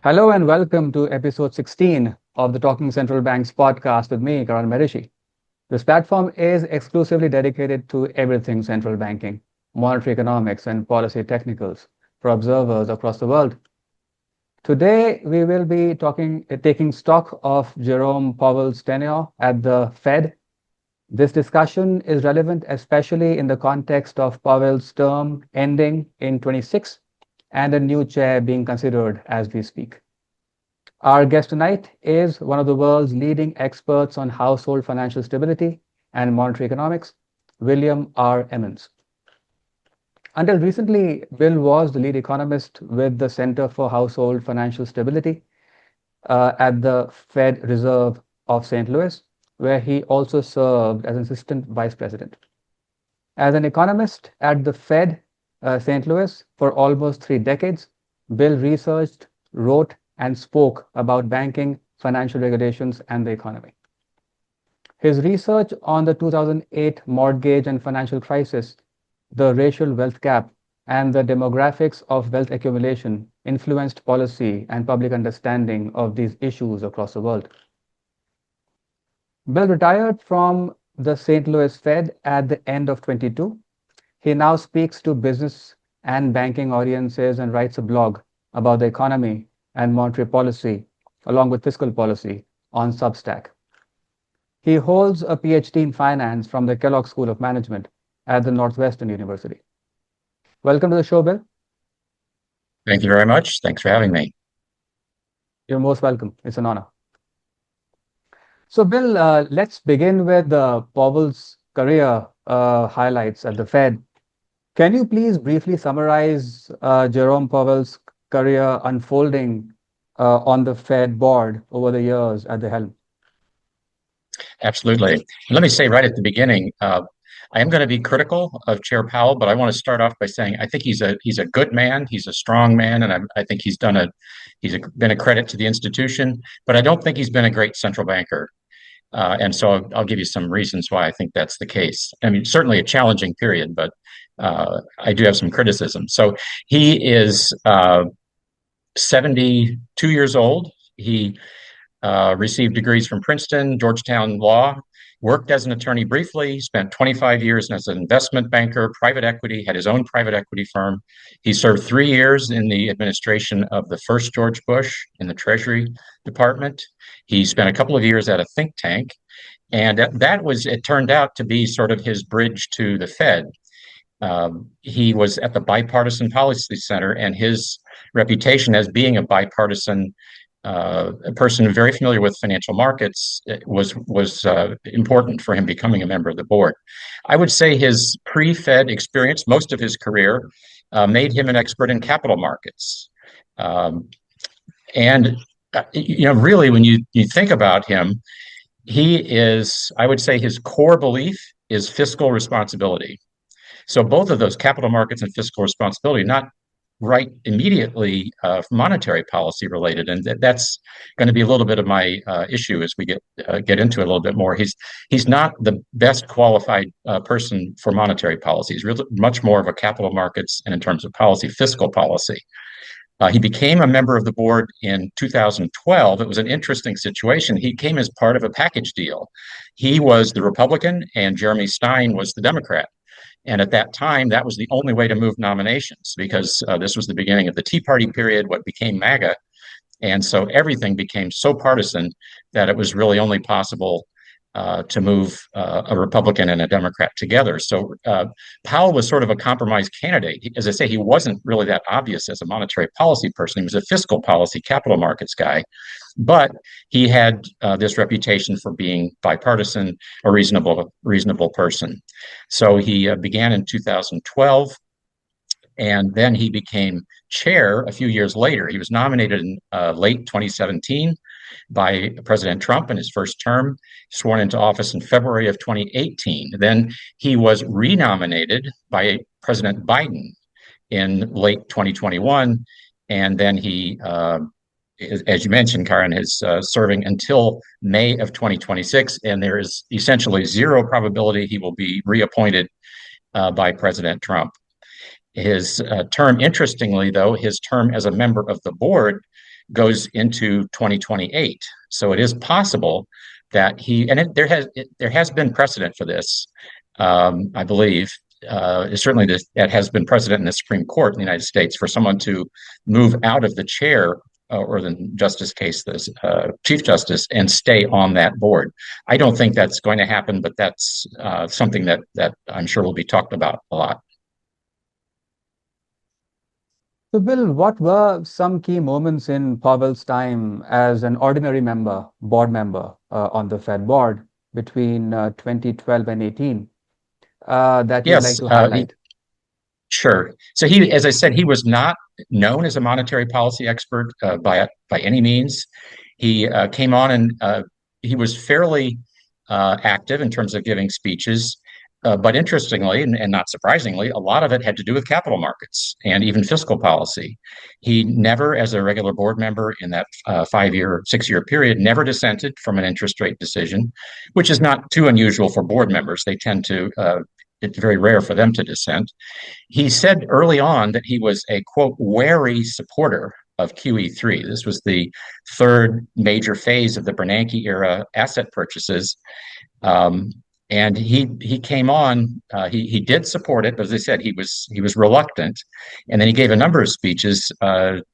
Hello and welcome to episode 16 of the Talking Central Banks podcast with me, Karan Medici. This platform is exclusively dedicated to everything central banking, monetary economics, and policy technicals for observers across the world. Today, we will be taking stock of Jerome Powell's tenure at the Fed. This discussion is relevant especially in the context of Powell's term ending in 26 and a new chair being considered as we speak. Our guest tonight is one of the world's leading experts on household financial stability and monetary economics, William R. Emmons. Until recently, Bill was the lead economist with the Center for Household Financial Stability at the Fed Reserve of St. Louis, where he also served as assistant vice president. As an economist at the Fed St. Louis for almost 3 decades, Bill researched, wrote, and spoke about banking, financial regulations, and the economy. His research on the 2008 mortgage and financial crisis, the racial wealth gap, and the demographics of wealth accumulation influenced policy and public understanding of these issues across the world. Bill retired from the St. Louis Fed at the end of 22. He now speaks to business and banking audiences and writes a blog about the economy and monetary policy, along with fiscal policy, on Substack. He holds a Ph.D. in finance from the Kellogg School of Management at the Northwestern University. Welcome to the show, Bill. Thank you very much. Thanks for having me. You're most welcome. It's an honor. So, Bill, let's begin with Powell's career highlights at the Fed. Can you please briefly summarize Jerome Powell's career unfolding on the Fed board over the years at the helm? Absolutely. Let me say right at the beginning, I am going to be critical of Chair Powell, but I want to start off by saying I think he's a good man, he's a strong man, and I think he's been a credit to the institution. But I don't think he's been a great central banker, and so I'll give you some reasons why I think that's the case. I mean, certainly a challenging period, but I do have some criticism. So he is 72 years old. He received degrees from Princeton, Georgetown Law, worked as an attorney briefly, spent 25 years as an investment banker, private equity, had his own private equity firm. He served 3 years in the administration of the first George Bush in the Treasury Department. He spent a couple of years at a think tank, and it turned out to be sort of his bridge to the Fed. He was at the Bipartisan Policy Center, and his reputation as being a bipartisan a person very familiar with financial markets was important for him becoming a member of the board. I would say his pre-Fed experience, most of his career, made him an expert in capital markets. Really, when you think about him, I would say his core belief is fiscal responsibility. So both of those, capital markets and fiscal responsibility, not right immediately monetary policy related, and that's going to be a little bit of my issue as we get into it a little bit more. He's not the best qualified person for monetary policy. He's really much more of a capital markets and in terms of policy, fiscal policy. He became a member of the board in 2012. It was an interesting situation. He came as part of a package deal. He was the Republican and Jeremy Stein was the Democrat. And at that time, that was the only way to move nominations because this was the beginning of the Tea Party period, what became MAGA. And so everything became so partisan that it was really only possible to move a Republican and a Democrat together. So Powell was sort of a compromise candidate. As I say, he wasn't really that obvious as a monetary policy person. He was a fiscal policy, capital markets guy. But he had this reputation for being bipartisan, a reasonable person. So he began in 2012, and then he became chair a few years later. He was nominated in late 2017 by President Trump in his first term, sworn into office in February of 2018. Then he was renominated by President Biden in late 2021, and then he as you mentioned, Karen, is serving until May of 2026, and there is essentially zero probability he will be reappointed by President Trump. His term, interestingly, though, his term as a member of the board goes into 2028. So it is possible that there has been precedent for this, I believe. Certainly, that has been precedent in the Supreme Court in the United States for someone to move out of the chair or the justice case, the chief justice, and stay on that board. I don't think that's going to happen, but that's something that I'm sure will be talked about a lot. So, Bill, what were some key moments in Powell's time as an ordinary member, board member on the Fed board between 2012 and 18 that you'd like Yes, to highlight? sure. So as I said, he was not known as a monetary policy expert by any means. He came on and he was fairly active in terms of giving speeches. But interestingly, and not surprisingly, a lot of it had to do with capital markets and even fiscal policy. He never, as a regular board member in that 5-year, 6-year period, never dissented from an interest rate decision, which is not too unusual for board members. They tend to, it's very rare for them to dissent. He said early on that he was a, quote, wary supporter of QE3. This was the third major phase of the Bernanke era asset purchases. And he came on. He did support it, but as I said, he was reluctant, and then he gave a number of speeches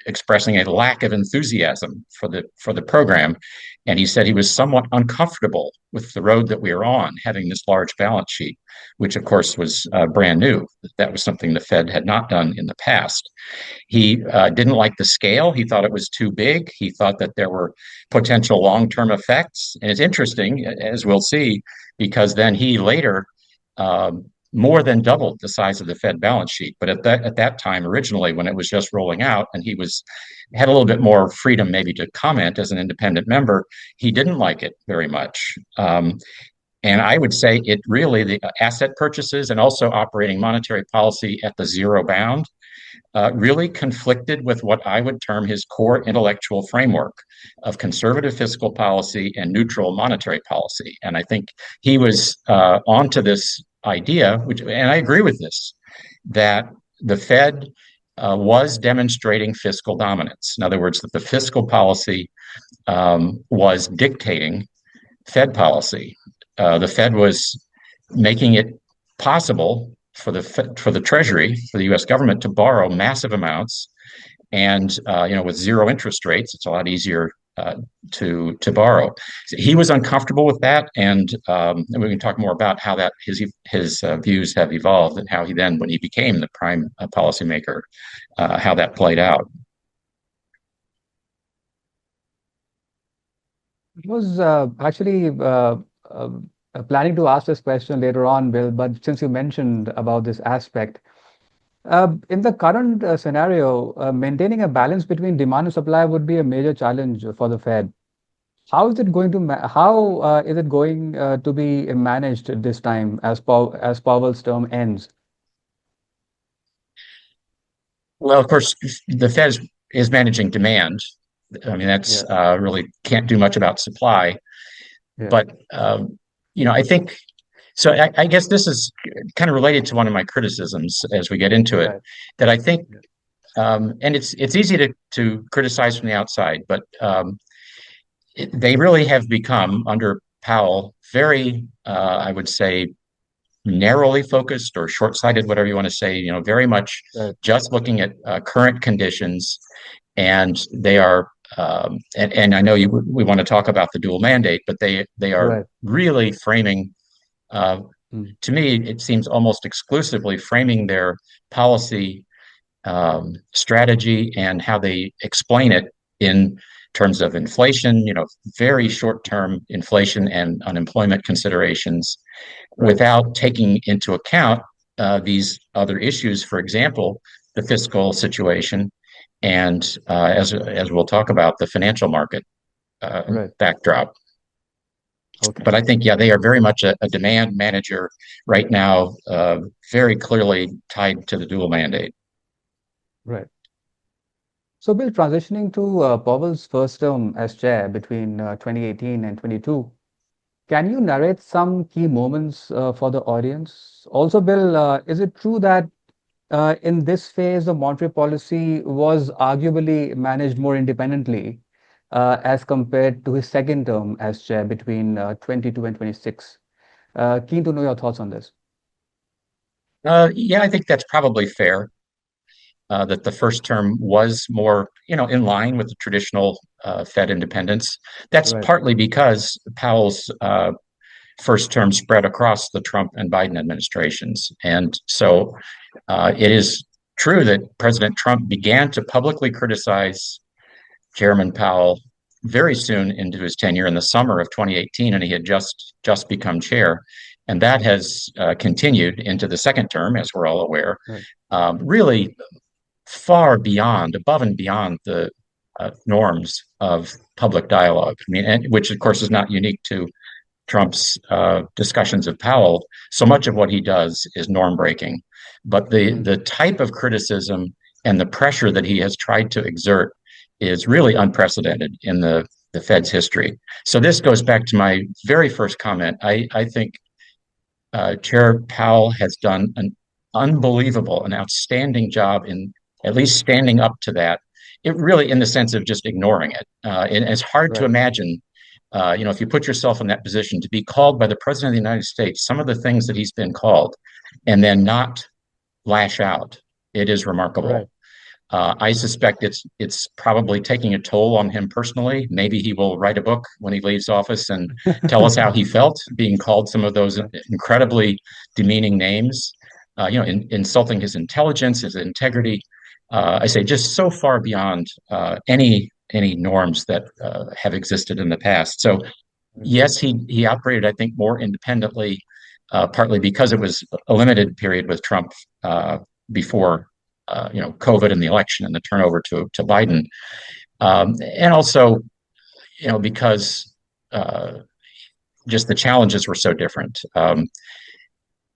expressing a lack of enthusiasm for the program, and he said he was somewhat uncomfortable with the road that we were on, having this large balance sheet, which of course was brand new. That was something the Fed had not done in the past. He didn't like the scale. He thought it was too big. He thought that there were potential long-term effects, and it's interesting, as we'll see, because then he later more than doubled the size of the Fed balance sheet. But at that time, originally, when it was just rolling out, and he had a little bit more freedom maybe to comment as an independent member, he didn't like it very much. And I would say it really, the asset purchases and also operating monetary policy at the zero bound really conflicted with what I would term his core intellectual framework of conservative fiscal policy and neutral monetary policy. And I think he was onto this idea, and I agree with this, that the Fed was demonstrating fiscal dominance. In other words, that the fiscal policy was dictating Fed policy. The Fed was making it possible for the Treasury, for the U.S. government, to borrow massive amounts, and with zero interest rates, it's a lot easier to borrow. So he was uncomfortable with that, and we can talk more about how that his views have evolved and how he then, when he became the prime policymaker, how that played out. I was actually planning to ask this question later on, Bill, but since you mentioned about this aspect, in the current scenario, maintaining a balance between demand and supply would be a major challenge for the Fed. How is it going to be managed this time as Powell's term ends? Well, of course, the Fed is managing demand. I mean, that's really can't do much about supply. Yeah. But I think so. I guess this is kind of related to one of my criticisms as we get into it. Right. That I think, and it's easy to criticize from the outside, but they really have become under Powell very, I would say, narrowly focused or short-sighted, whatever you want to say. Very much Right. just looking at current conditions, and they are. And I know we want to talk about the dual mandate, but they are Right. really framing. Mm. To me, it seems almost exclusively framing their policy strategy and how they explain it in terms of inflation, very short-term inflation and unemployment considerations, Right. without taking into account these other issues, for example, the fiscal situation, and as we'll talk about, the financial market Right. backdrop. Okay. But I think, they are very much a demand manager right now, very clearly tied to the dual mandate. Right. So, Bill, transitioning to Powell's first term as chair between 2018 and 22, can you narrate some key moments for the audience? Also, Bill, is it true that In this phase, the monetary policy was arguably managed more independently as compared to his second term as chair between 22 and 26. Keen to know your thoughts on this. Yeah, I think that's probably fair. That the first term was more, in line with the traditional Fed independence. That's Right, partly because Powell's first term spread across the Trump and Biden administrations. And so it is true that President Trump began to publicly criticize Chairman Powell very soon into his tenure in the summer of 2018, and he had just become chair. And that has continued into the second term, as we're all aware, right, really far beyond, above and beyond the norms of public dialogue. I mean, which of course is not unique to Trump's discussions of Powell. So much of what he does is norm breaking, but the mm, the type of criticism and the pressure that he has tried to exert is really unprecedented in the Fed's history. So this goes back to my very first comment. I think Chair Powell has done an unbelievable, an outstanding job in at least standing up to that. It really, in the sense of just ignoring it. And it's hard to right, imagine, if you put yourself in that position, to be called by the president of the United States, some of the things that he's been called, and then not lash out. It is remarkable. right. I suspect it's probably taking a toll on him personally. Maybe he will write a book when he leaves office and tell us how he felt being called some of those Yeah, incredibly demeaning names, insulting his intelligence, his integrity. I say just so far beyond any norms that have existed in the past. So right, yes, he operated, I think, more independently, partly because it was a limited period with Trump before COVID and the election and the turnover to Biden, and also because just the challenges were so different.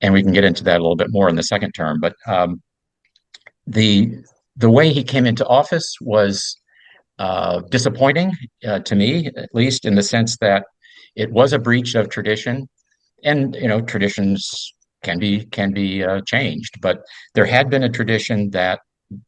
And we can get into that a little bit more in the second term. But the the way he came into office was disappointing to me, at least in the sense that it was a breach of tradition, and traditions can be changed. But there had been a tradition that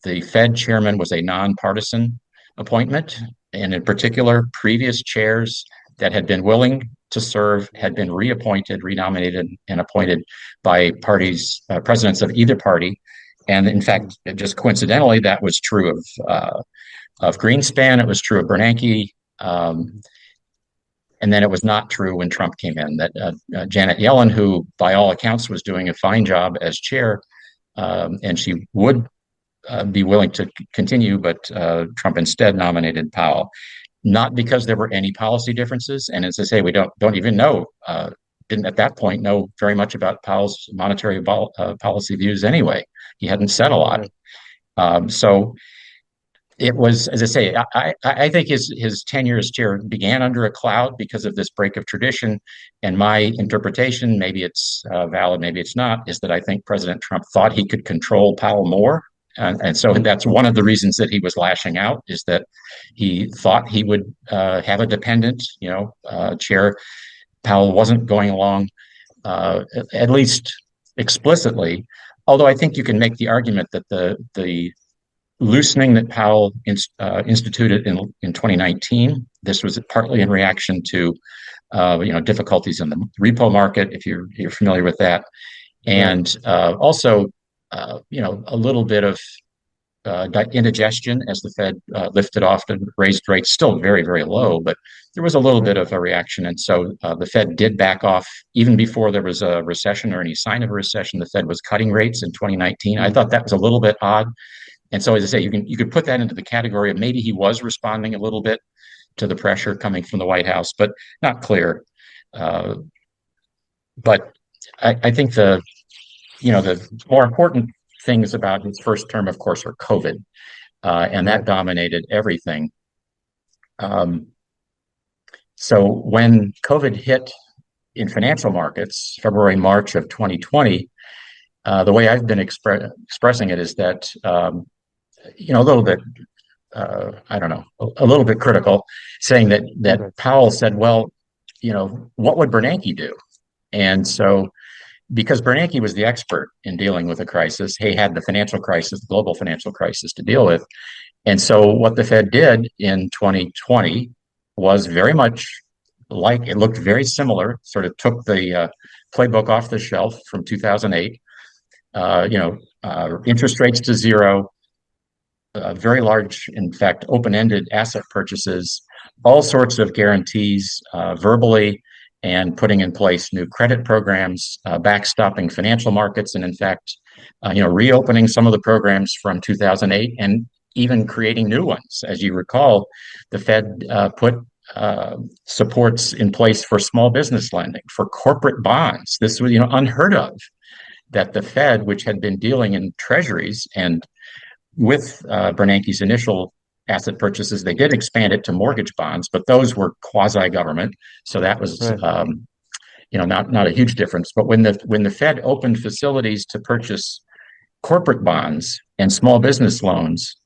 the Fed chairman was a nonpartisan appointment, and in particular, previous chairs that had been willing to serve had been reappointed, renominated, and appointed by presidents of either party. And in mm, fact, just coincidentally, that was true of Greenspan. It was true of Bernanke. And then it was not true when Trump came in. That Janet Yellen, who by all accounts was doing a fine job as chair, and she would be willing to continue, but Trump instead nominated Powell, not because there were any policy differences. And as I say, we don't even know, didn't at that point know very much about Powell's monetary policy views anyway. He hadn't said a lot. right, So it was, as I say, I think his tenure as chair began under a cloud because of this break of tradition. And my interpretation, maybe it's valid, maybe it's not, is that I think President Trump thought he could control Powell more. And so mm, that's one of the reasons that he was lashing out, is that he thought he would have a dependent, chair. Powell wasn't going along, at least explicitly. Although I think you can make the argument that the loosening that Powell instituted in 2019. This was partly in reaction to difficulties in the repo market, if you're familiar with that, right, and also a little bit of indigestion as the Fed lifted off and raised rates, still very, very mm, low, but there was a little right, bit of a reaction. And so the Fed did back off even before there was a recession or any sign of a recession. The Fed was cutting rates in 2019. I mm, thought that was a little bit odd. And so, as I say, you could put that into the category of maybe he was responding a little bit to the pressure coming from the White House, but not clear. Uh, but I think the more important things about his first term, of course, are COVID, and that right, dominated everything. Um, so when COVID hit in financial markets, February, March of 2020, the way I've been expressing it is that a little bit, I don't know, a little bit critical, saying that right, Powell said, well, what would Bernanke do? And so because Bernanke was the expert in dealing with a crisis. He had the financial crisis, the global financial crisis to deal with. And so what the Fed did in 2020 was very much like, it looked very similar, sort of took the playbook off the shelf from 2008, interest rates to zero, very large, in fact, open-ended asset purchases, all sorts of guarantees verbally, and putting in place new credit programs, backstopping financial markets, and in fact, reopening some of the programs from 2008 and even creating new ones. As you recall, the Fed put supports in place for small business lending, for corporate bonds. This was unheard of, that the Fed, which had been dealing in treasuries, and with Bernanke's initial asset purchases, they did expand it to mortgage bonds, but those were quasi-government, so that was Right. not a huge difference. But when the Fed opened facilities to purchase corporate bonds and small business loans,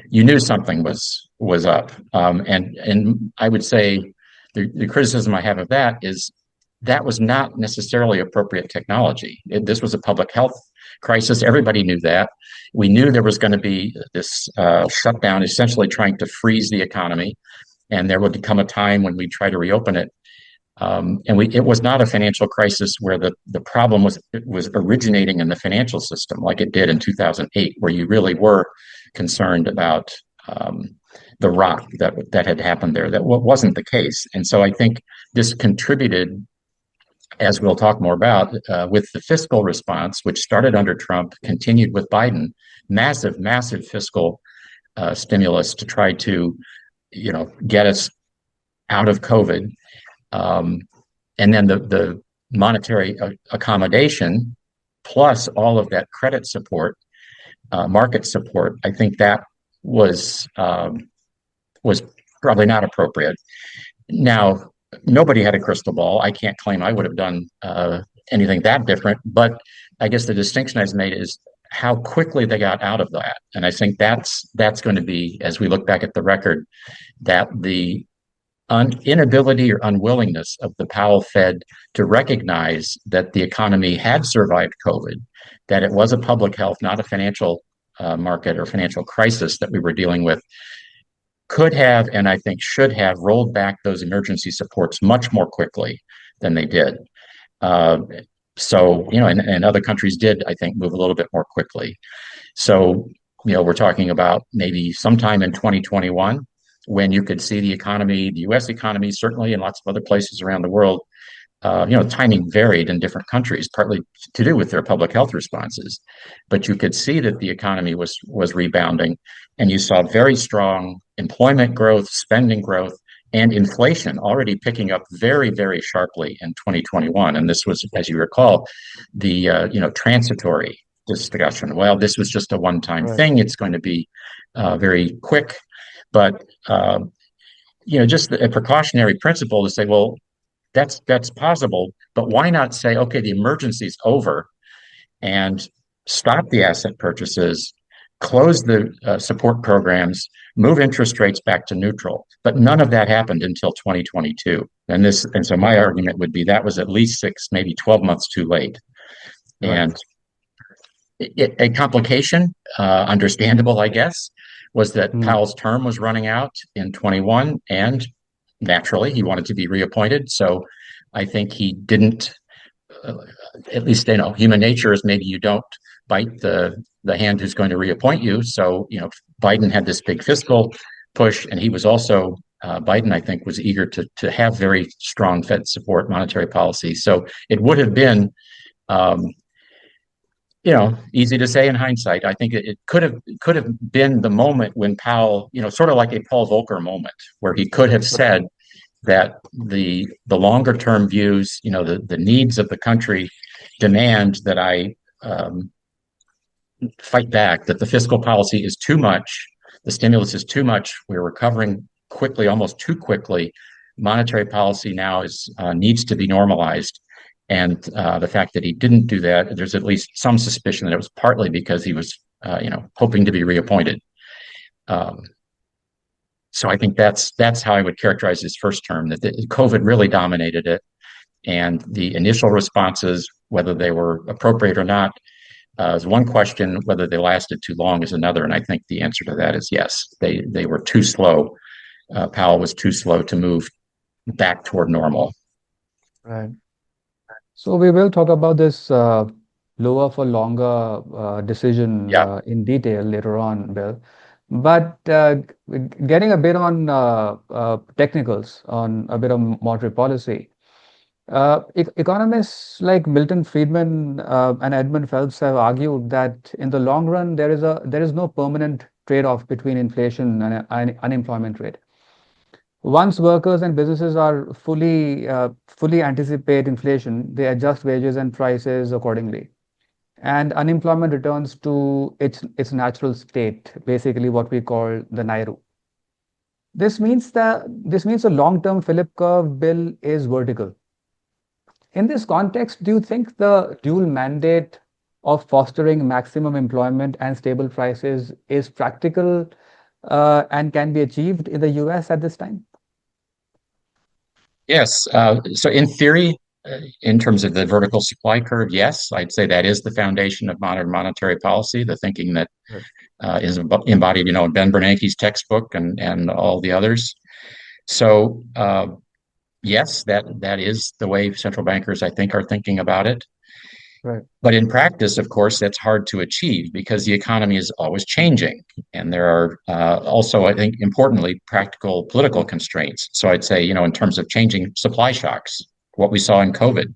you knew something was up. And I would say the criticism I have of that is that was not necessarily appropriate technology. This was a public health crisis. Everybody knew that. We knew there was going to be this shutdown, essentially trying to freeze the economy, and there would come a time when we try to reopen it. It was not a financial crisis where the problem was originating in the financial system like it did in 2008, where you really were concerned about the rot that had happened there. That wasn't the case. And so I think this contributed, as we'll talk more about, with the fiscal response, which started under Trump, continued with Biden, massive fiscal stimulus to try to, get us out of COVID. And then the monetary accommodation, plus all of that credit support, market support, I think that was probably not appropriate. Now, nobody had a crystal ball. I can't claim I would have done anything that different, but I guess the distinction I've made is how quickly they got out of that. And I think that's going to be, as we look back at the record, that the inability or unwillingness of the Powell Fed to recognize that the economy had survived COVID, that it was a public health, not a financial market or financial crisis that we were dealing with, could have, and I think should have, rolled back those emergency supports much more quickly than they did. And other countries did, I think, move a little bit more quickly. So, we're talking about maybe sometime in 2021, when you could see the economy, the U.S. economy, certainly, and lots of other places around the world, timing varied in different countries, partly to do with their public health responses. But you could see that the economy was rebounding, and you saw very strong employment growth, spending growth, and inflation already picking up very, very sharply in 2021. And this was, as you recall, the transitory discussion. Well, this was just a one-time thing. It's going to be very quick. But just a precautionary principle to say, well, that's possible, but why not say, okay, the emergency's over, and stop the asset purchases, close the support programs, move interest rates back to neutral. But none of that happened until 2022. And so my argument would be that was at least 6, maybe 12 months too late. Right. And a complication, understandable, I guess, was that Powell's term was running out in 21, and naturally he wanted to be reappointed. So I think he didn't, at least, human nature is maybe you don't bite the hand who's going to reappoint you. So, Biden had this big fiscal push, and he was also, Biden, I think, was eager to have very strong Fed support, monetary policy. So it would have been, easy to say in hindsight. I think it could have been the moment when Powell, sort of like a Paul Volcker moment, where he could have said that the longer term views, the needs of the country demand that I fight back, that the fiscal policy is too much, the stimulus is too much, we're recovering quickly, almost too quickly. Monetary policy now needs to be normalized. And the fact that he didn't do that, there's at least some suspicion that it was partly because he was, hoping to be reappointed. So I think that's how I would characterize his first term, that COVID really dominated it. And the initial responses whether they were appropriate or not is one question. Whether they lasted too long is another. And I think the answer to that is yes. They were too slow. Powell was too slow to move back toward normal. Right. So we will talk about this lower for longer decision Yeah. in detail later on, Bill. But getting a bit on technicals, on a bit of monetary policy. Economists like Milton Friedman and Edmund Phelps have argued that in the long run there is no permanent trade-off between inflation and unemployment rate. Once workers and businesses are fully anticipate inflation, they adjust wages and prices accordingly, and unemployment returns to its natural state, basically what we call the Nairu. This means the long-term Philip curve, Bill, is vertical. In this context, do you think the dual mandate of fostering maximum employment and stable prices is practical and can be achieved in the US at this time? Yes. So in theory, in terms of the vertical supply curve, yes, I'd say that is the foundation of modern monetary policy, the thinking that Right. is embodied, in Ben Bernanke's textbook and all the others. So yes, that is the way central bankers, I think, are thinking about it. Right. But in practice, of course, that's hard to achieve because the economy is always changing. And there are also, I think, importantly, practical political constraints. So I'd say, in terms of changing supply shocks, what we saw in COVID,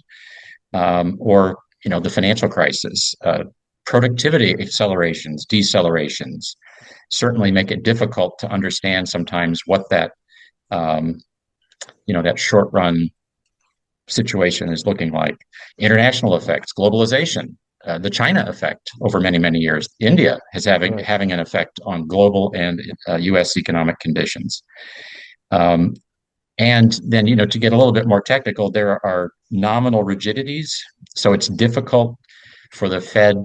or, the financial crisis, productivity accelerations, decelerations, certainly make it difficult to understand sometimes what um, that short run situation is looking like. International effects, globalization, the China effect over many, many years. India is Right. having an effect on global and U.S. economic conditions. Um, and then, to get a little bit more technical, there are nominal rigidities. So it's difficult for the Fed,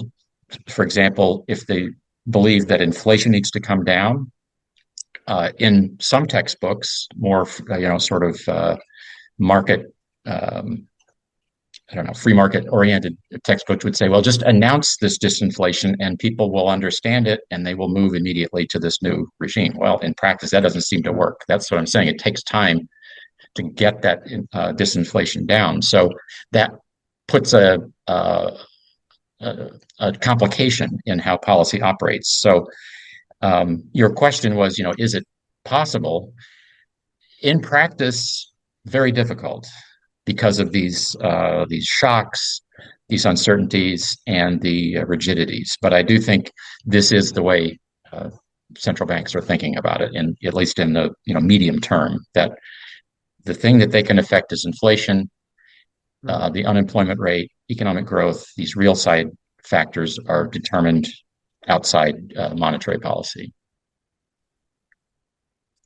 for example, if they believe that inflation needs to come down. In some textbooks, more, sort of market um, I don't know, free market oriented textbooks would say, well, just announce this disinflation and people will understand it and they will move immediately to this new regime. Well, in practice, that doesn't seem to Right. work. That's what I'm saying. It takes time to get that disinflation down. So that puts a complication in how policy operates. So your question was, is it possible? In practice, very difficult because of these shocks, these uncertainties, and the rigidities. But I do think this is the way central banks are thinking about it, in at least in the medium term. That the thing that they can affect is inflation, Right. the unemployment rate, economic growth. These real side factors are determined outside monetary policy.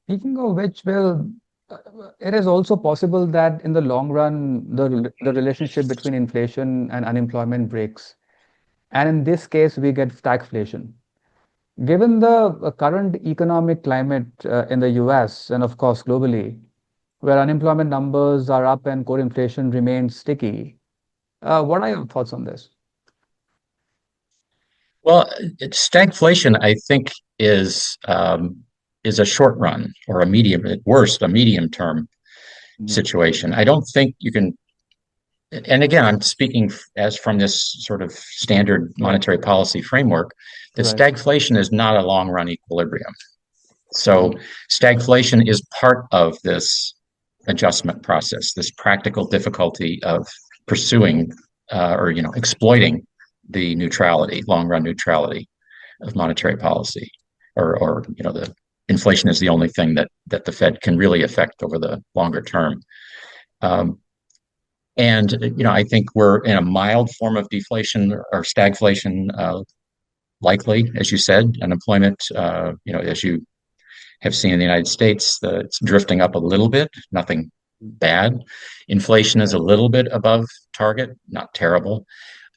Speaking of which, Bill, uh, it is also possible that in the long run, the relationship between inflation and unemployment breaks. And in this case, we get stagflation. Given the current economic climate in the US and, of course, globally, where unemployment numbers are up and core inflation remains sticky, what are your thoughts on this? Well, stagflation, I think, is a short run or a medium, at worst, a medium term Mhm. situation. I don't think you can. And again, I'm speaking as from this sort of standard Right. monetary policy framework. That Right. stagflation is not a long run equilibrium. So Mhm. stagflation is part of this adjustment process, this practical difficulty of pursuing or exploiting the neutrality, long run neutrality of monetary policy, or the inflation is the only thing that the Fed can really affect over the longer term. Um, and I think we're in a mild form of deflation or stagflation, likely, as you said. Unemployment, as you have seen in the United States, it's drifting up a little bit, nothing bad. Inflation is Right. a little bit above target, not terrible.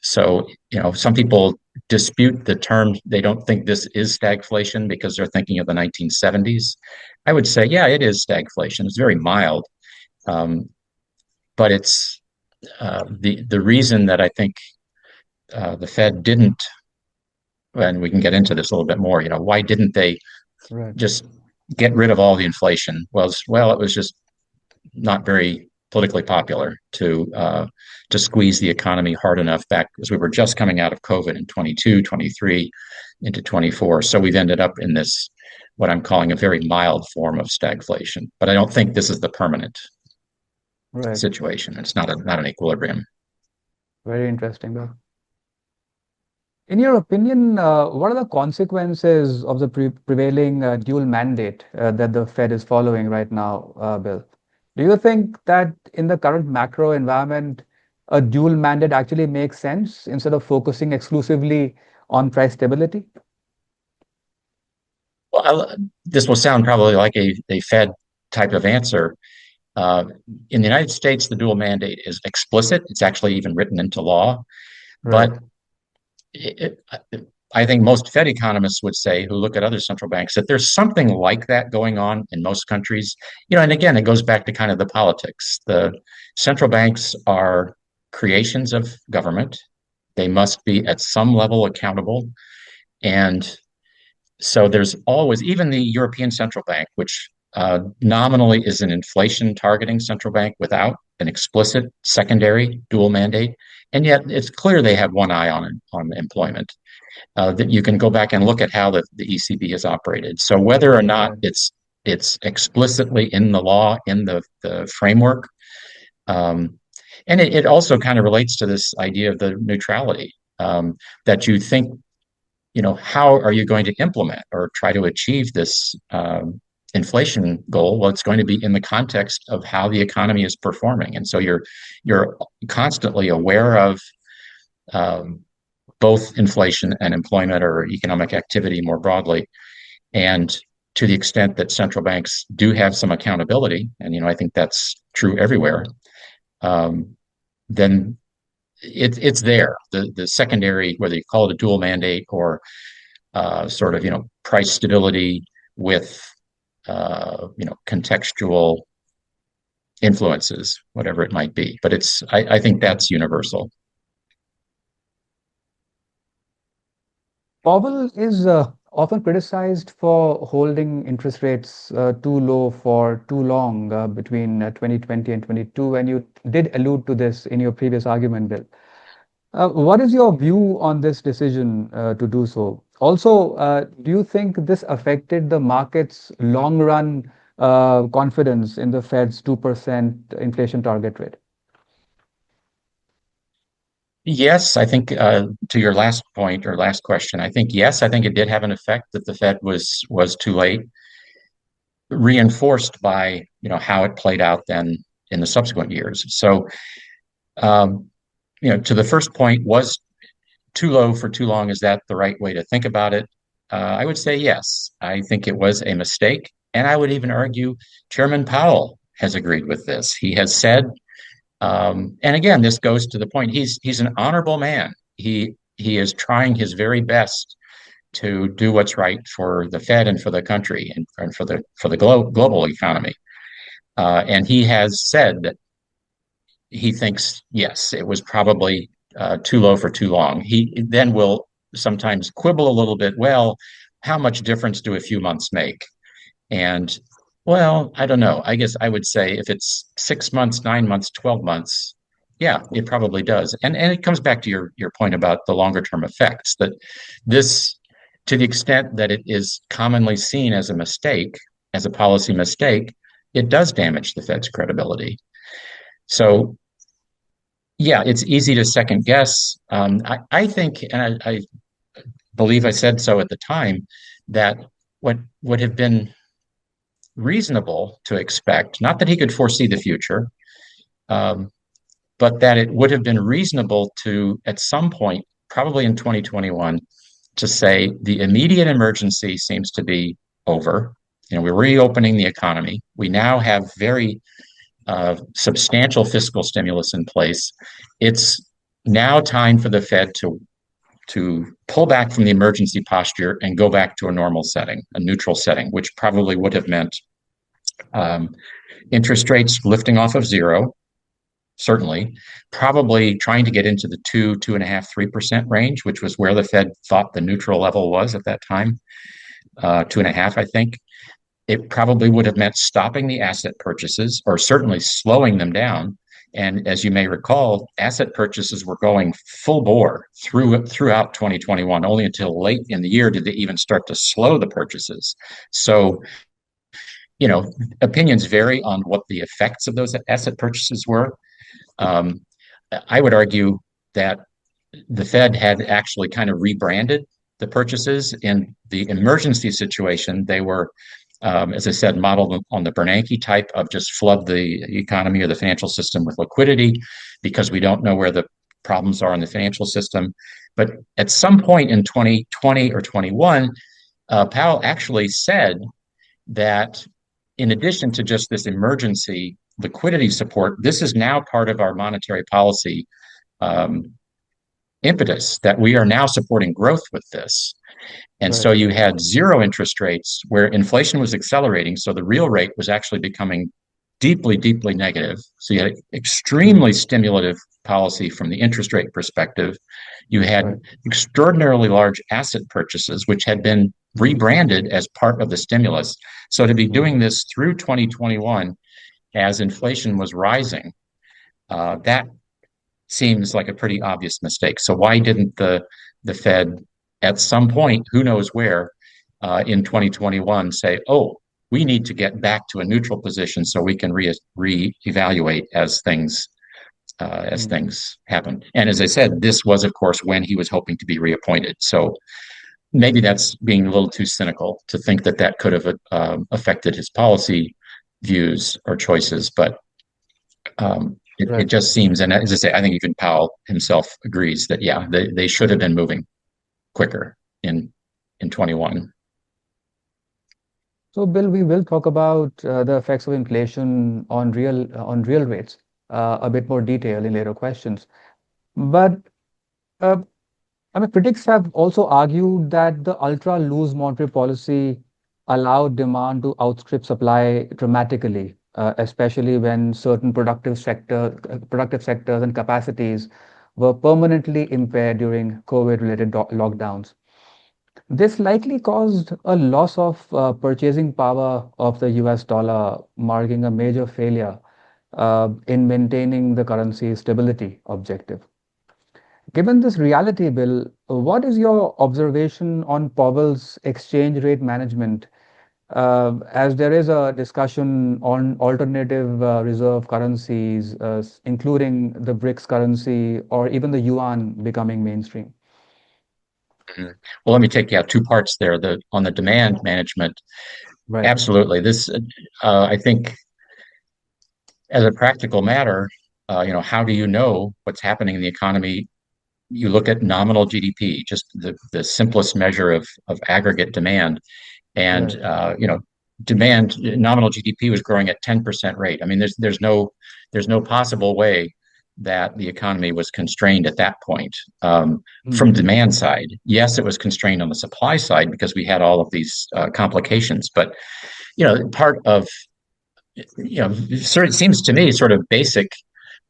So, some people dispute the term. They don't think this is stagflation because they're thinking of the 1970s. I would say, yeah, it is stagflation. It's very mild, um, but it's the reason that I think the Fed didn't, and we can get into this a little bit more, why didn't they Right. just get rid of all the inflation? Well, it was just not very politically popular to squeeze the economy hard enough back as we were just coming out of COVID in 22, 23 into 24. So we've ended up in this, what I'm calling a very mild form of stagflation. But I don't think this is the permanent Right. situation. It's not an equilibrium. Very interesting, though. In your opinion, what are the consequences of the prevailing dual mandate that the Fed is following right now, Bill? Do you think that in the current macro environment, a dual mandate actually makes sense instead of focusing exclusively on price stability? Well, this will sound probably like a Fed type of answer. Uh, in the United States, the dual mandate is explicit. It's actually even written into law. Right. But it, I think most Fed economists would say, who look at other central banks, that there's something like that going on in most countries. And again, it goes back to kind of the politics. The central banks are creations of government. They must be at some level accountable. And so there's always, even the European Central Bank, which nominally is an inflation targeting central bank without an explicit secondary dual mandate. And yet it's clear they have one eye on employment. That you can go back and look at how the ECB has operated. So whether or not Right. it's explicitly in the law, in the framework, um, and it also kind of relates to this idea of the neutrality, that you think, how are you going to implement or try to achieve this inflation goal? Well, it's going to be in the context of how the economy is performing, and so you're constantly aware of um, both inflation and employment or economic activity more broadly. And to the extent that central banks do have some accountability, and I think that's true everywhere, um, then it's there. The secondary, whether you call it a dual mandate or sort of price stability with contextual influences, whatever it might be. But I think that's universal. Powell is often criticized for holding interest rates too low for too long between 2020 and 22, and you did allude to this in your previous argument, Bill. What is your view on this decision to do so? Also, do you think this affected the market's long-run confidence in the Fed's 2% inflation target rate? Yes, I think to your last point or last question, I think yes, I think it did have an effect that the Fed was too late, reinforced by how it played out then in the subsequent years. So um, to the first point, was too low for too long? Is that the right way to think about it? I would say yes. I think it was a mistake, and I would even argue Chairman Powell has agreed with this. He has said, and again, this goes to the point. He's an honorable man. He is trying his very best to do what's right for the Fed and for the country and for the global economy. And he has said that he thinks yes, it was probably too low for too long. He then will sometimes quibble a little bit. Well, how much difference do a few months make? And well, I don't know. I guess I would say if it's 6 months, 9 months, 12 months, yeah, it probably does. And it comes back to your point about the longer term effects, that this, to the extent that it is commonly seen as a mistake, as a policy mistake, it does damage the Fed's credibility. So yeah, it's easy to second guess. I think, and I believe I said so at the time, that what would have been reasonable to expect, not that he could foresee the future, um, but that it would have been reasonable to, at some point, probably in 2021, to say the immediate emergency seems to be over. We're reopening the economy. We now have very substantial fiscal stimulus in place. It's now time for the Fed to pull back from the emergency posture and go back to a normal setting, a neutral setting, which probably would have meant interest rates lifting off of zero, certainly, probably trying to get into the 2.5, 3% range, which was where the Fed thought the neutral level was at that time, 2.5, I think. It probably would have meant stopping the asset purchases or certainly slowing them down. And as you may recall, asset purchases were going full bore throughout 2021. Only until late in the year did they even start to slow the purchases. So, opinions vary on what the effects of those asset purchases were. Um, I would argue that the Fed had actually kind of rebranded the purchases. In the emergency situation, they were, as I said, modeled on the Bernanke type of just flood the economy or the financial system with liquidity because we don't know where the problems are in the financial system. But at some point in 2020 or 21, Powell actually said that in addition to just this emergency liquidity support, this is now part of our monetary policy um, impetus, that we are now supporting growth with this. And so Right. you had zero interest rates where inflation was accelerating. So the real rate was actually becoming deeply, deeply negative. So you had extremely stimulative policy from the interest rate perspective. You had Right. extraordinarily large asset purchases, which had been rebranded as part of the stimulus. So to be Mhm. doing this through 2021 as inflation was rising, that seems like a pretty obvious mistake. So why didn't the Fed at some point, who knows where, in 2021 say, oh, we need to get back to a neutral position so we can reevaluate as Mhm. things happen. And as I said, this was, of course, when he was hoping to be reappointed. So maybe that's being a little too cynical to think that that could have affected his policy views or choices. But it Right. just seems, and as I say, I think even Powell himself agrees that, yeah, they should have been moving quicker in 21. So, Bill, we will talk about the effects of inflation on real rates a bit more detail in later questions. But uh, I mean, critics have also argued that the ultra loose monetary policy allowed demand to outstrip supply dramatically, especially when certain productive sectors and capacities were permanently impaired during COVID-related lockdowns. This likely caused a loss of purchasing power of the US dollar, marking a major failure in maintaining the currency stability objective. Given this reality, Bill, what is your observation on Powell's exchange rate management? As there is a discussion on alternative reserve currencies, including the BRICS currency or even the yuan becoming mainstream. Mhm. Well, let me take, yeah, two parts there. On the demand management, Right. absolutely. I think, as a practical matter, how do you know what's happening in the economy? You look at nominal GDP, just the simplest measure of aggregate demand, and Right. demand nominal GDP was growing at 10% rate. I mean, there's no possible way that the economy was constrained at that point. From Hmm. demand side, yes, it was constrained on the supply side because we had all of these complications. But part of it seems to me sort of basic.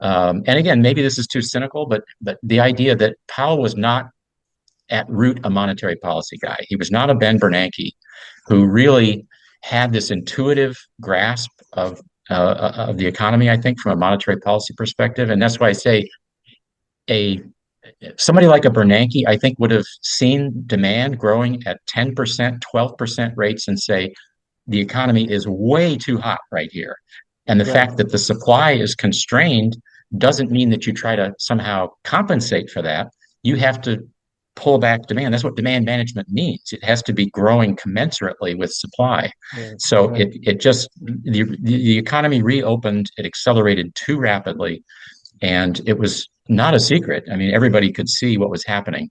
And again, maybe this is too cynical, but the idea that Powell was not at root a monetary policy guy. He was not a Ben Bernanke who really had this intuitive grasp of the economy, I think, from a monetary policy perspective. And that's why I say a somebody like a Bernanke, I think, would have seen demand growing at 10%, 12% rates and say, the economy is way too hot right here. And the Right. fact that the supply is constrained doesn't mean that you try to somehow compensate for that. You have to pull back demand. That's what demand management means. It has to be growing commensurately with supply. Right. So Right. it just the economy reopened, it accelerated too rapidly, and it was not a secret. I mean, everybody could see what was happening.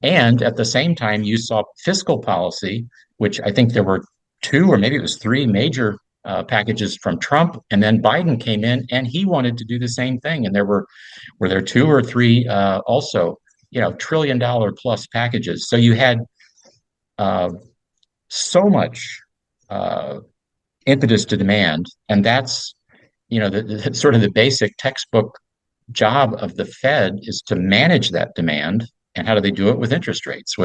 And at the same time, you saw fiscal policy, which I think there were two or maybe it was three major packages from Trump, and then Biden came in and he wanted to do the same thing. And were there two or three also, $1 trillion plus packages. So you had uh, so much uh, impetus to demand, and that's sort of the basic textbook job of the Fed is to manage that demand. And how do they do it? With interest rates.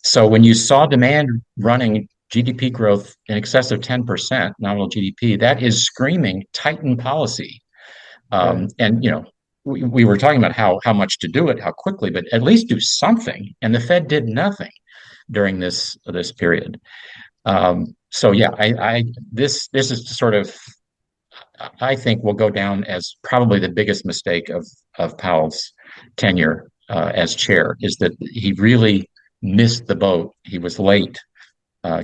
So when you saw demand running GDP growth in excess of 10% nominal GDP, that is screaming tighten policy. Right. And we were talking about how much to do it, how quickly, but at least do something. And the Fed did nothing during this period. So yeah, this is sort of, I think, will go down as probably the biggest mistake of Powell's tenure as chair, is that he really missed the boat. He was late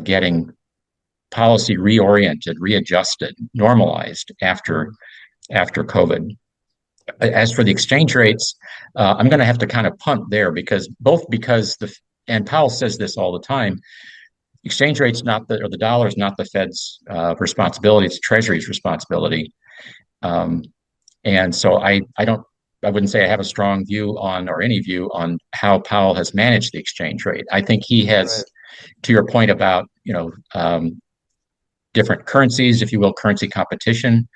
getting policy reoriented, readjusted, normalized after COVID. As for the exchange rates, I'm going to have to kind of punt there because and Powell says this all the time, exchange rates or the dollar is not the Fed's responsibility; it's Treasury's responsibility. Um, and so I wouldn't say I have a strong view on or any view on how Powell has managed the exchange rate. I think he has, Right. to your point about different currencies, if you will, currency competition.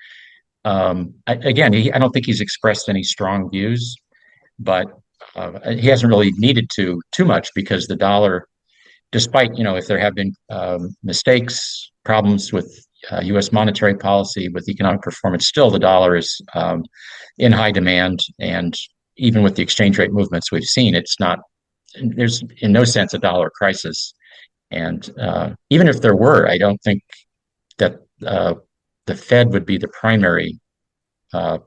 I don't think he's expressed any strong views, but he hasn't really needed to too much because the dollar, despite if there have been mistakes, problems with U.S. monetary policy, with economic performance, still the dollar is in high demand, and even with the exchange rate movements we've seen, there's in no sense a dollar crisis. And even if there were, I don't think that the Fed would be the primary uh,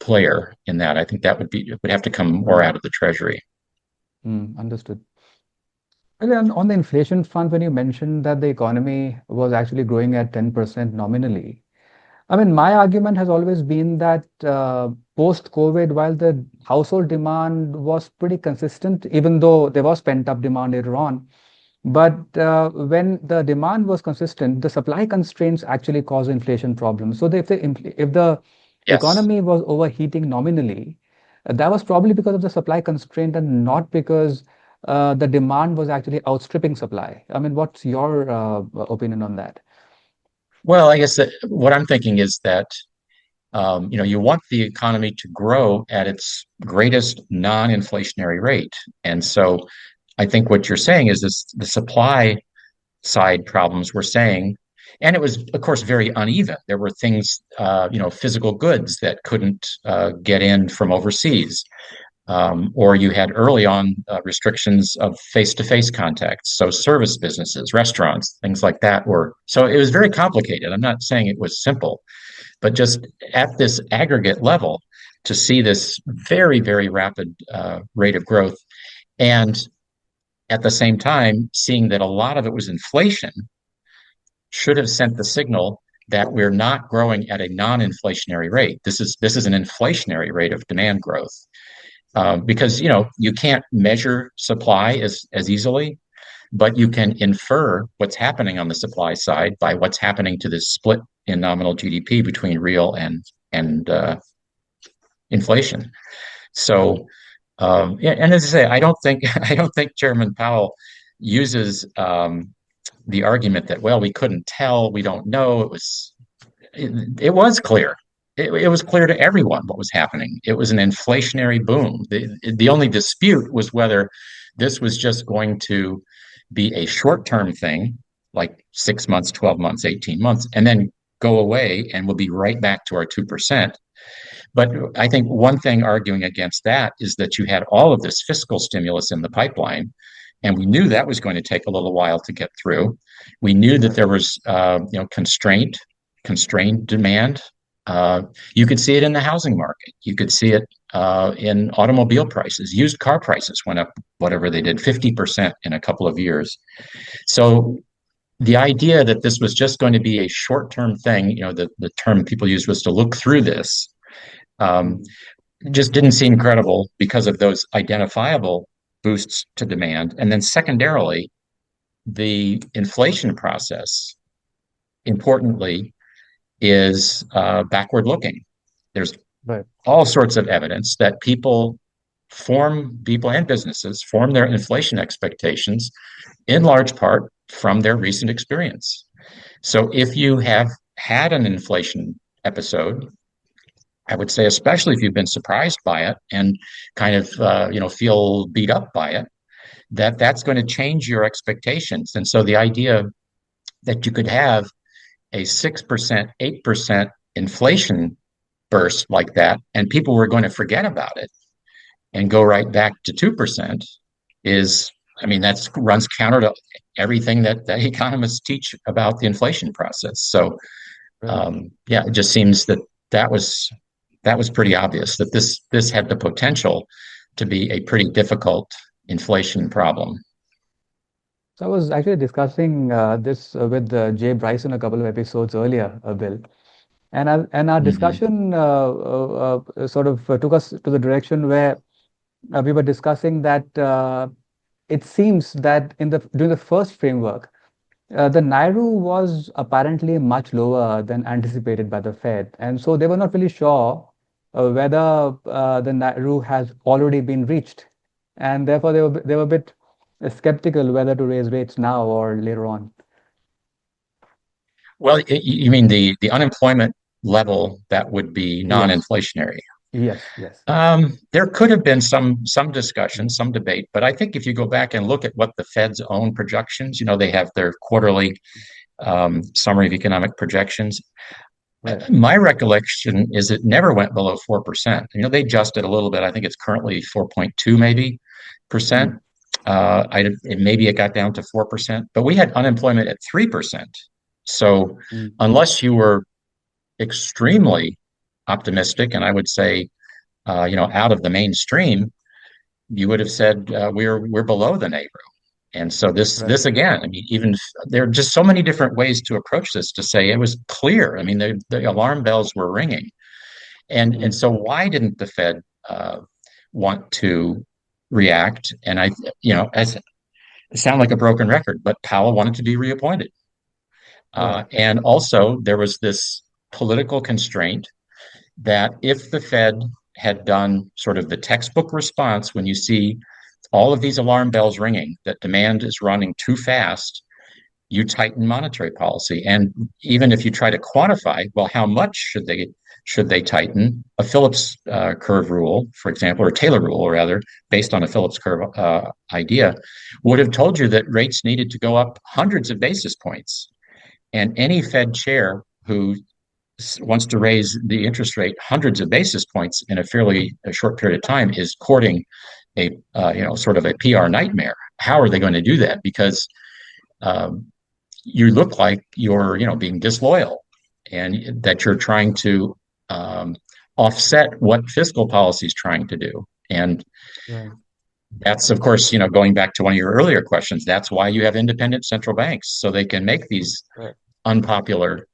player in that. I think it would have to come more Right. out of the Treasury. Understood. And then on the inflation front, when you mentioned that the economy was actually growing at 10% nominally, I mean, my argument has always been that post-COVID, while the household demand was pretty consistent, even though there was pent-up demand later on, but when the demand was consistent, the supply constraints actually cause inflation problems. So if the Yes. economy was overheating nominally, that was probably because of the supply constraint and not because the demand was actually outstripping supply. I mean, what's your opinion on that? Well, I guess that what I'm thinking is that you want the economy to grow at its greatest non-inflationary rate. And so I think what you're saying is the supply side problems we're saying, and it was, of course, very uneven. There were things, physical goods that couldn't get in from overseas. Or you had early on restrictions of face-to-face contacts. So service businesses, restaurants, things like that so it was very complicated. I'm not saying it was simple, but just at this aggregate level to see this very, very rapid rate of growth. And at the same time, seeing that a lot of it was inflation should have sent the signal that we're not growing at a non-inflationary rate. This is an inflationary rate of demand growth because you can't measure supply as easily, but you can infer what's happening on the supply side by what's happening to this split in nominal GDP between real and inflation. So, yeah, and as I say, I don't think I don't think Chairman Powell uses the argument that, well, we couldn't tell, we don't know. It was clear. It was clear to everyone what was happening. It was an inflationary boom. The only dispute was whether this was just going to be a short-term thing, like 6 months, 12 months, 18 months, and then go away and we'll be right back to our 2%. But I think one thing arguing against that is that you had all of this fiscal stimulus in the pipeline, and we knew that was going to take a little while to get through. We knew that there was, constrained demand. You could see it in the housing market. You could see it in automobile prices. Used car prices went up, whatever they did, 50% in a couple of years. So the idea that this was just going to be a short-term thing, the term people used was to look through this, um, just didn't seem credible because of those identifiable boosts to demand. And then secondarily, the inflation process, importantly, is backward looking. There's Right. all sorts of evidence that people and businesses form their inflation expectations in large part from their recent experience. So if you have had an inflation episode, I would say, especially if you've been surprised by it and kind of feel beat up by it, that's going to change your expectations. And so the idea that you could have a 6%, 8% inflation burst like that, and people were going to forget about it and go right back to 2% is, I mean, that runs counter to everything that economists teach about the inflation process. So, Right. yeah, it just seems that that was that was pretty obvious that this had the potential to be a pretty difficult inflation problem. So I was actually discussing this with Jay Bryson a couple of episodes earlier, Bill. And our Mm-hmm. discussion sort of took us to the direction where we were discussing that it seems that during the first framework, the Nairu was apparently much lower than anticipated by the Fed, and so they were not really sure whether the Nairu has already been reached, and therefore they were a bit skeptical whether to raise rates now or later on. Well, you mean the unemployment level that would be Yes, non-inflationary? yes, yes. There could have been some discussion, some debate, but I think if you go back and look at what the Fed's own projections, they have their quarterly summary of economic projections. Right. My recollection is it never went below 4%. They adjusted a little bit. I think it's currently 4.2 maybe percent. Mm, Maybe it got down to 4%, but we had unemployment at 3%. So mm. unless you were extremely optimistic, and I would say, out of the mainstream, you would have said we're below the neighbor. And so this Right. again, I mean, even there are just so many different ways to approach this to say it was clear. I mean, the alarm bells were ringing, and Mm, so why didn't the Fed want to react? And as sound like a broken record, but Powell wanted to be reappointed, right. and also there was this political constraint that if the Fed had done sort of the textbook response when you see all of these alarm bells ringing that demand is running too fast, you tighten monetary policy. And even if you try to quantify, well, how much should they tighten? A Phillips curve rule, for example, or Taylor rule, rather, based on a Phillips curve idea, would have told you that rates needed to go up hundreds of basis points. And any Fed chair who wants to raise the interest rate hundreds of basis points in a short period of time is courting a sort of a PR nightmare. How are they going to do that? Because um, you look like you're being disloyal and that you're trying to um, offset what fiscal policy is trying to do. And Right. that's, of course, going back to one of your earlier questions, that's why you have independent central banks so they can make these Right. unpopular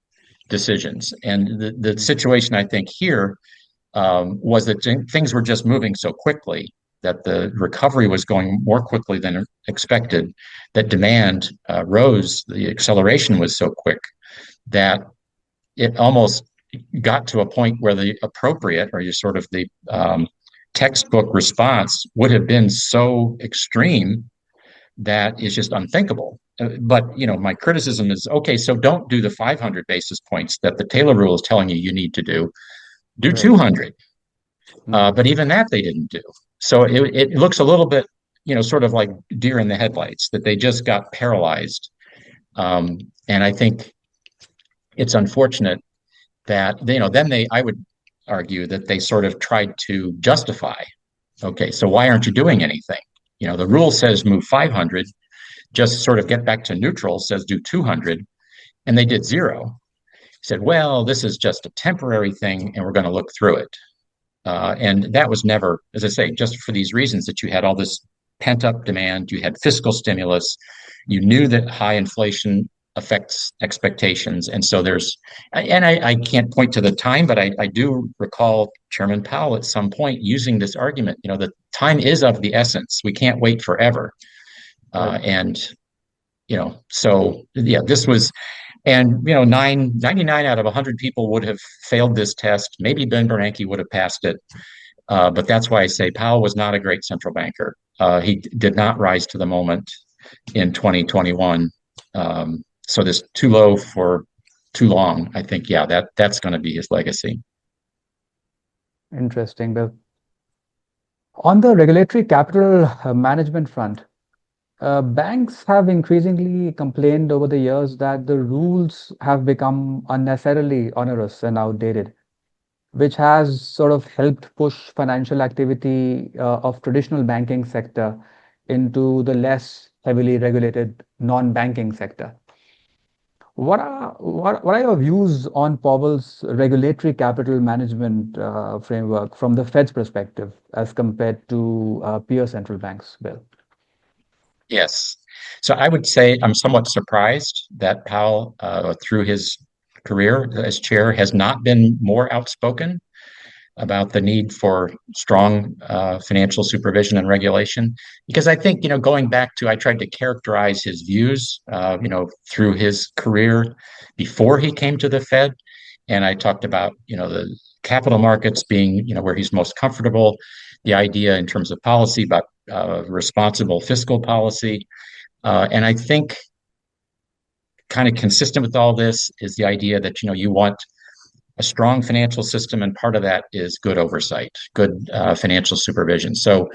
decisions. And the Mm, situation I think here was that things were just moving so quickly that the recovery was going more quickly than expected, that demand rose, the acceleration was so quick that it almost got to a point where the appropriate or you sort of the textbook response would have been so extreme that is just unthinkable. But my criticism is okay. So don't do the 500 basis points that the Taylor rule is telling you need to do. Do right. 200. Mm, But even that they didn't do. So it looks a little bit, sort of like deer in the headlights, that they just got paralyzed. And I think it's unfortunate that, then I would argue that they sort of tried to justify, okay, so why aren't you doing anything? The rule says move 500, just sort of get back to neutral, says do 200, and they did zero. He said, well, this is just a temporary thing and we're going to look through it. And that was never, as I say, just for these reasons that you had all this pent up demand, you had fiscal stimulus, you knew that high inflation affects expectations. And so I can't point to the time, but I do recall Chairman Powell at some point using this argument, the time is of the essence. We can't wait forever. right. So yeah, this was, and 99 out of 100 people would have failed this test. Maybe Ben Bernanke would have passed it. But that's why I say Powell was not a great central banker. He did not rise to the moment in 2021. So this too low for too long, I think, yeah, that's going to be his legacy. Interesting, Bill. On the regulatory capital management front, banks have increasingly complained over the years that the rules have become unnecessarily onerous and outdated, which has sort of helped push financial activity of traditional banking sector into the less heavily regulated non-banking sector. What are your views on Powell's regulatory capital management framework from the Fed's perspective as compared to peer central banks, Bill? Yes. So I would say I'm somewhat surprised that Powell, through his career as chair, has not been more outspoken about the need for strong financial supervision and regulation. Because I think, going back to, I tried to characterize his views, through his career before he came to the Fed. And I talked about, the capital markets being, where he's most comfortable, the idea in terms of policy about responsible fiscal policy. And I think kind of consistent with all this is the idea that, you want a strong financial system, and part of that is good oversight, good financial supervision. So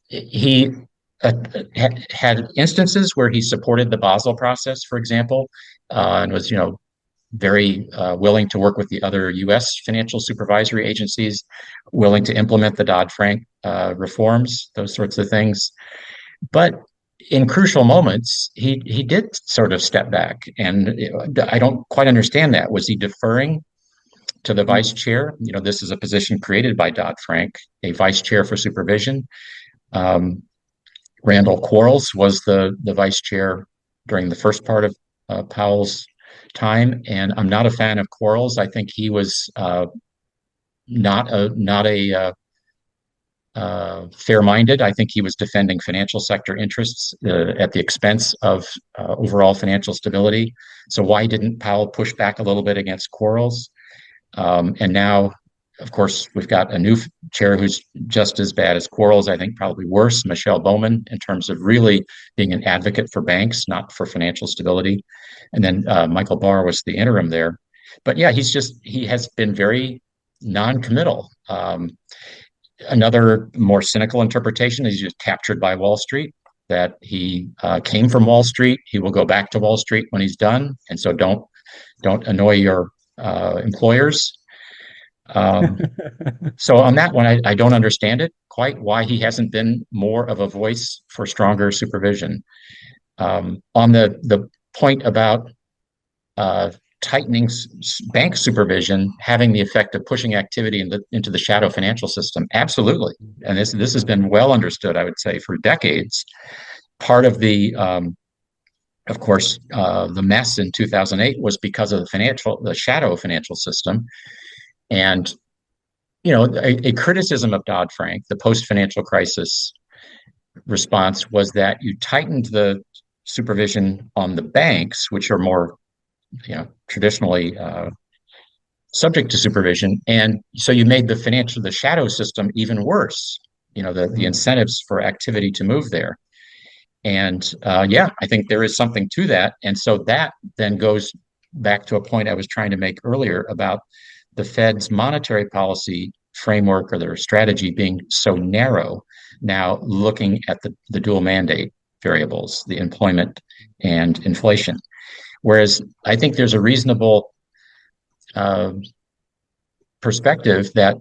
he had instances where he supported the Basel process, for example, and was, very willing to work with the other U.S. financial supervisory agencies, willing to implement the Dodd-Frank reforms, those sorts of things. But in crucial moments, he did sort of step back, and I don't quite understand that. Was he deferring to the vice chair? This is a position created by Dodd-Frank, a vice chair for supervision. Randall Quarles was the vice chair during the first part of Powell's time, and I'm not a fan of Quarles. I think he was not a fair-minded. I think he was defending financial sector interests at the expense of overall financial stability. So why didn't Powell push back a little bit against Quarles? And now, of course, we've got a new chair who's just as bad as Quarles, I think probably worse, Michelle Bowman, in terms of really being an advocate for banks, not for financial stability. And then Michael Barr was the interim there. But yeah, he has been very non-committal. Another more cynical interpretation is he's captured by Wall Street, that he came from Wall Street. He will go back to Wall Street when he's done. And so don't annoy your employers. So on that one, I don't understand it quite, why he hasn't been more of a voice for stronger supervision. On the point about tightening bank supervision having the effect of pushing activity into the shadow financial system, absolutely. And this has been well understood, I would say, for decades. Part of the of course, the mess in 2008 was because of the shadow financial system. And, a criticism of Dodd-Frank, the post-financial crisis response, was that you tightened the supervision on the banks, which are more, traditionally subject to supervision. And so you made the shadow system even worse, the incentives for activity to move there. And I think there is something to that. And so that then goes back to a point I was trying to make earlier about the Fed's monetary policy framework or their strategy being so narrow now, looking at the dual mandate variables, the employment and inflation. Whereas I think there's a reasonable perspective that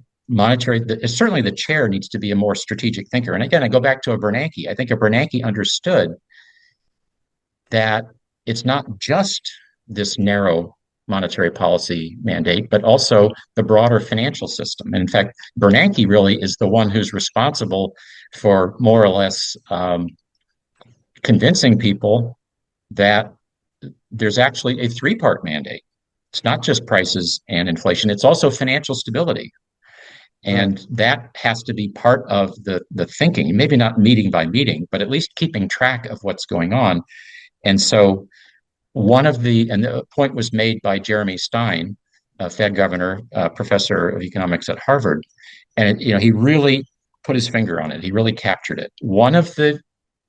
certainly the chair needs to be a more strategic thinker. And again, I go back to a Bernanke. I think a Bernanke understood that it's not just this narrow monetary policy mandate, but also the broader financial system. And in fact, Bernanke really is the one who's responsible for more or less convincing people that there's actually a three-part mandate. It's not just prices and inflation, it's also financial stability. And that has to be part of the thinking, maybe not meeting by meeting, but at least keeping track of what's going on. And so the point was made by Jeremy Stein, a Fed governor, professor of economics at Harvard. And he really put his finger on it. He really captured it. One of the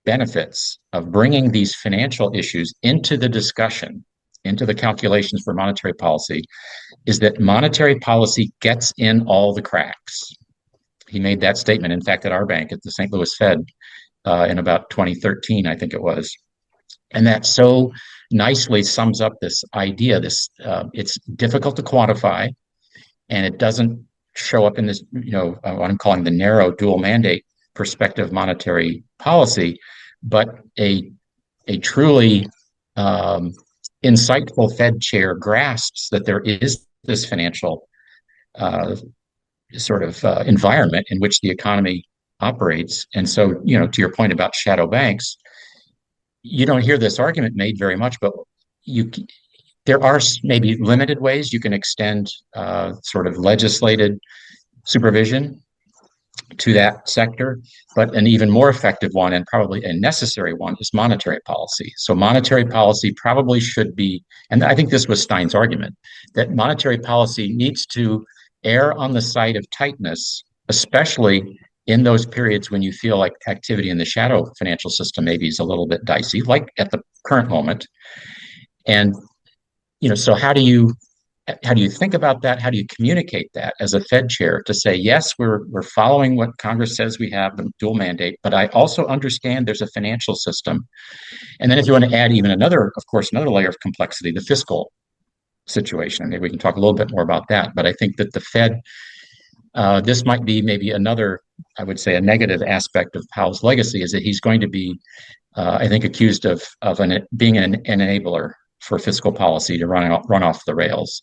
benefits of bringing these financial issues into the discussion into the calculations for monetary policy is that monetary policy gets in all the cracks. He made that statement, in fact, at our bank, at the St. Louis Fed, in about 2013, I think it was. And that so nicely sums up this idea. It's difficult to quantify, and it doesn't show up in this, what I'm calling the narrow dual mandate perspective monetary policy, but a truly insightful Fed chair grasps that there is this financial environment in which the economy operates. And so, to your point about shadow banks, you don't hear this argument made very much, but there are maybe limited ways you can extend sort of legislated supervision to that sector, but an even more effective one, and probably a necessary one, is monetary policy. So monetary policy probably should be, and I think this was Stein's argument, that monetary policy needs to err on the side of tightness, especially in those periods when you feel like activity in the shadow financial system maybe is a little bit dicey, like at the current moment. And so how do you think about that? How do you communicate that as a Fed chair to say, yes, we're following what Congress says we have, the dual mandate, but I also understand there's a financial system. And then if you want to add even another layer of complexity, the fiscal situation, maybe we can talk a little bit more about that. But I think that the Fed, this might be maybe another, I would say, a negative aspect of Powell's legacy, is that he's going to be, I think, accused of being an enabler for fiscal policy to run off the rails.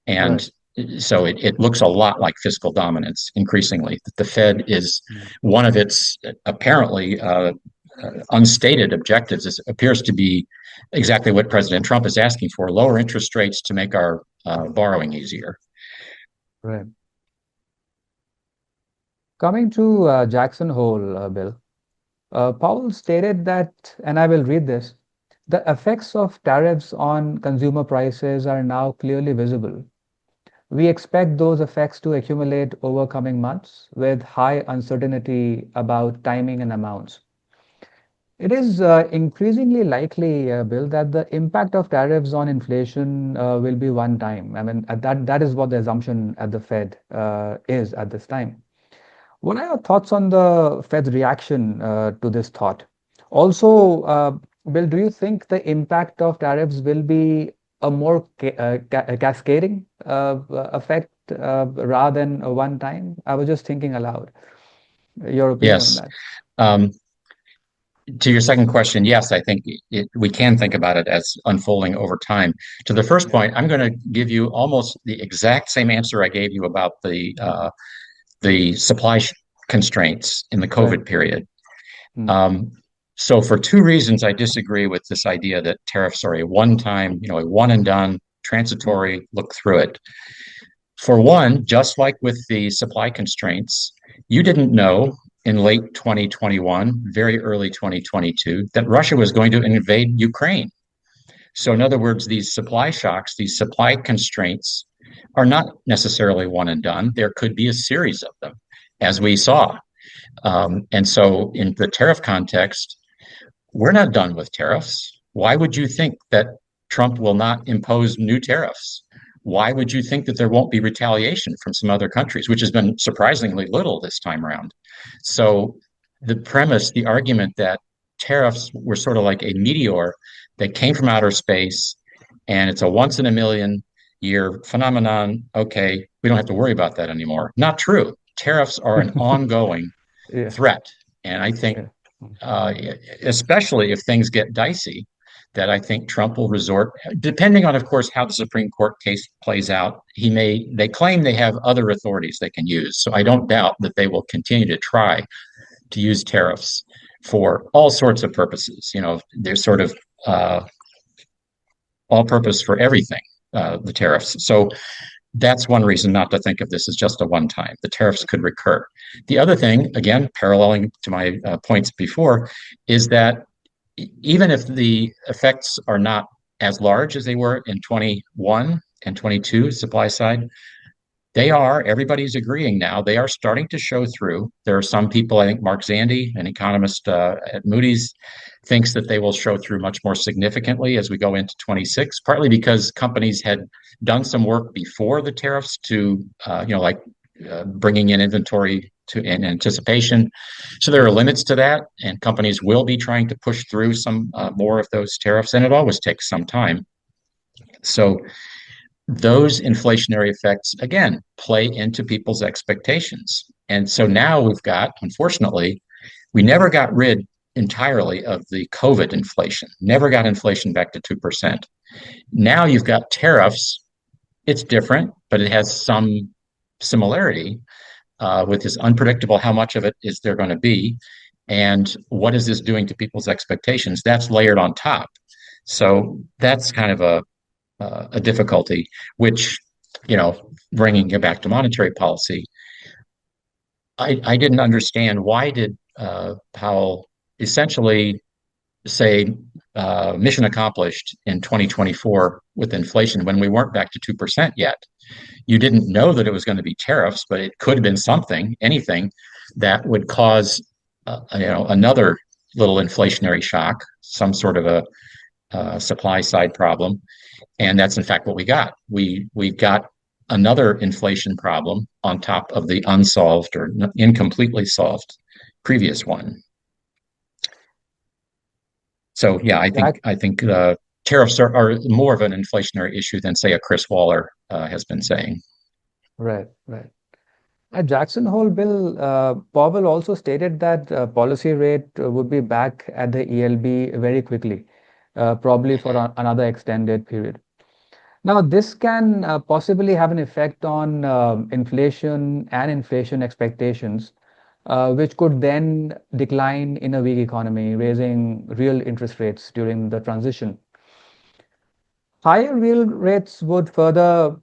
And so it looks a lot like fiscal dominance increasingly. The Fed is one of its apparently unstated objectives appears to be exactly what President Trump is asking for: lower interest rates to make our borrowing easier. Right. Coming to Jackson Hole, Bill, Powell stated that, and I will read this: the effects of tariffs on consumer prices are now clearly visible. We expect those effects to accumulate over coming months with high uncertainty about timing and amounts. It is increasingly likely, Bill, that the impact of tariffs on inflation will be one time. I mean, that is what the assumption at the Fed is at this time. What are your thoughts on the Fed's reaction to this thought? Also, Bill, do you think the impact of tariffs will be a more cascading effect rather than a one time? I was just thinking aloud. Your opinion on that? To your second question, yes, I think we can think about it as unfolding over time. To the first point, I'm going to give you almost the exact same answer I gave you about the supply constraints in the COVID period. So for two reasons, I disagree with this idea that tariffs are a one-time, a one and done, transitory, look through it. For one, just like with the supply constraints, you didn't know in late 2021, very early 2022, that Russia was going to invade Ukraine. So in other words, these supply shocks, these supply constraints are not necessarily one and done. There could be a series of them, as we saw. And so in the tariff context, we're not done with tariffs. Why would you think that Trump will not impose new tariffs? Why would you think that there won't be retaliation from some other countries, which has been surprisingly little this time around? So the argument that tariffs were sort of like a meteor that came from outer space and it's a once in a million year phenomenon, okay, we don't have to worry about that anymore. Not true. Tariffs are an ongoing threat. And I think, especially if things get dicey, that I think Trump will resort, depending on, of course, how the Supreme Court case plays out. They claim they have other authorities they can use. So I don't doubt that they will continue to try to use tariffs for all sorts of purposes. They're sort of all purpose for everything, the tariffs. So that's one reason not to think of this as just a one time. The tariffs could recur. The other thing, again, paralleling to my points before, is that even if the effects are not as large as they were in 21 and 22 supply side, Everybody's agreeing now. They are starting to show through. There are some people, I think Mark Zandi, an economist at Moody's, thinks that they will show through much more significantly as we go into 26, partly because companies had done some work before the tariffs to, like bringing in inventory in anticipation. So there are limits to that, and companies will be trying to push through some more of those tariffs, and it always takes some time. So those inflationary effects, again, play into people's expectations. And so now we've got, unfortunately, we never got rid entirely of the COVID inflation, never got inflation back to 2%. Now you've got tariffs. It's different, but it has some similarity with this unpredictable how much of it is there going to be, and what is this doing to people's expectations? That's layered on top. So that's kind of a difficulty, which, bringing it back to monetary policy, I didn't understand why did Powell essentially say mission accomplished in 2024 with inflation when we weren't back to 2% yet. You didn't know that it was going to be tariffs, but it could have been anything that would cause, another little inflationary shock, some sort of a supply side problem. And that's in fact what we got. We've got another inflation problem on top of the unsolved or incompletely solved previous one. So yeah, I think tariffs are more of an inflationary issue than, say, a Chris Waller has been saying. Right, right. At Jackson Hole bill, Powell also stated that policy rate would be back at the ELB very quickly, probably for another extended period. Now, this can possibly have an effect on inflation and inflation expectations, which could then decline in a weak economy, raising real interest rates during the transition. Higher real rates would further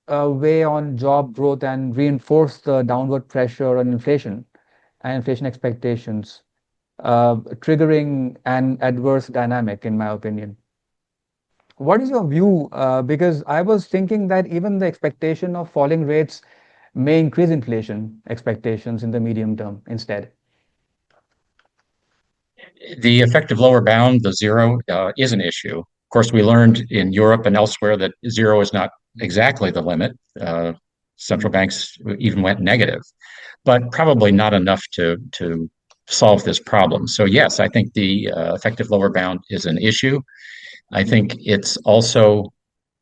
weigh on job growth and reinforce the downward pressure on inflation and inflation expectations, triggering an adverse dynamic, in my opinion. What is your view? Because I was thinking that even the expectation of falling rates may increase inflation expectations in the medium term instead. The effective lower bound, the zero, is an issue. Of course, we learned in Europe and elsewhere that zero is not exactly the limit. Central banks even went negative, but probably not enough to solve this problem. So yes, I think the effective lower bound is an issue. I think it's also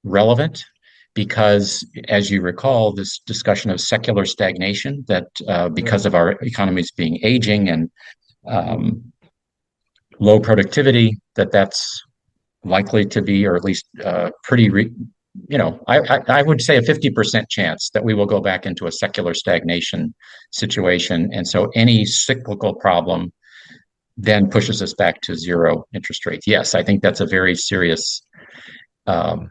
relevant because, as you recall, this discussion of secular stagnation, that because of our economies being aging and low productivity, that's likely to be, or at least pretty, I would say a 50% chance that we will go back into a secular stagnation situation. And so any cyclical problem then pushes us back to zero interest rates. Yes, I think that's a very serious issue.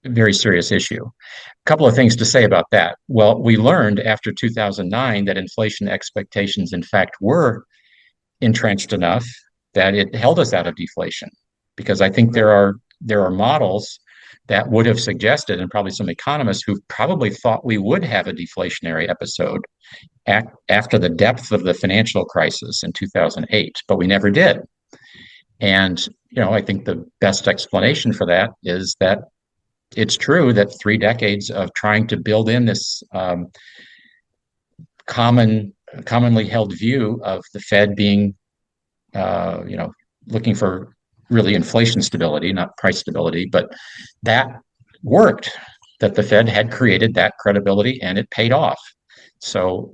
A couple of things to say about that. Well, we learned after 2009 that inflation expectations, in fact, were entrenched enough that it held us out of deflation. Because I think there are models that would have suggested, and probably some economists who probably thought we would have a deflationary episode after the depth of the financial crisis in 2008, but we never did. And, I think the best explanation for that is that it's true that 3 decades of trying to build in this commonly held view of the Fed being, looking for really inflation stability, not price stability, but that worked, that the Fed had created that credibility and it paid off. So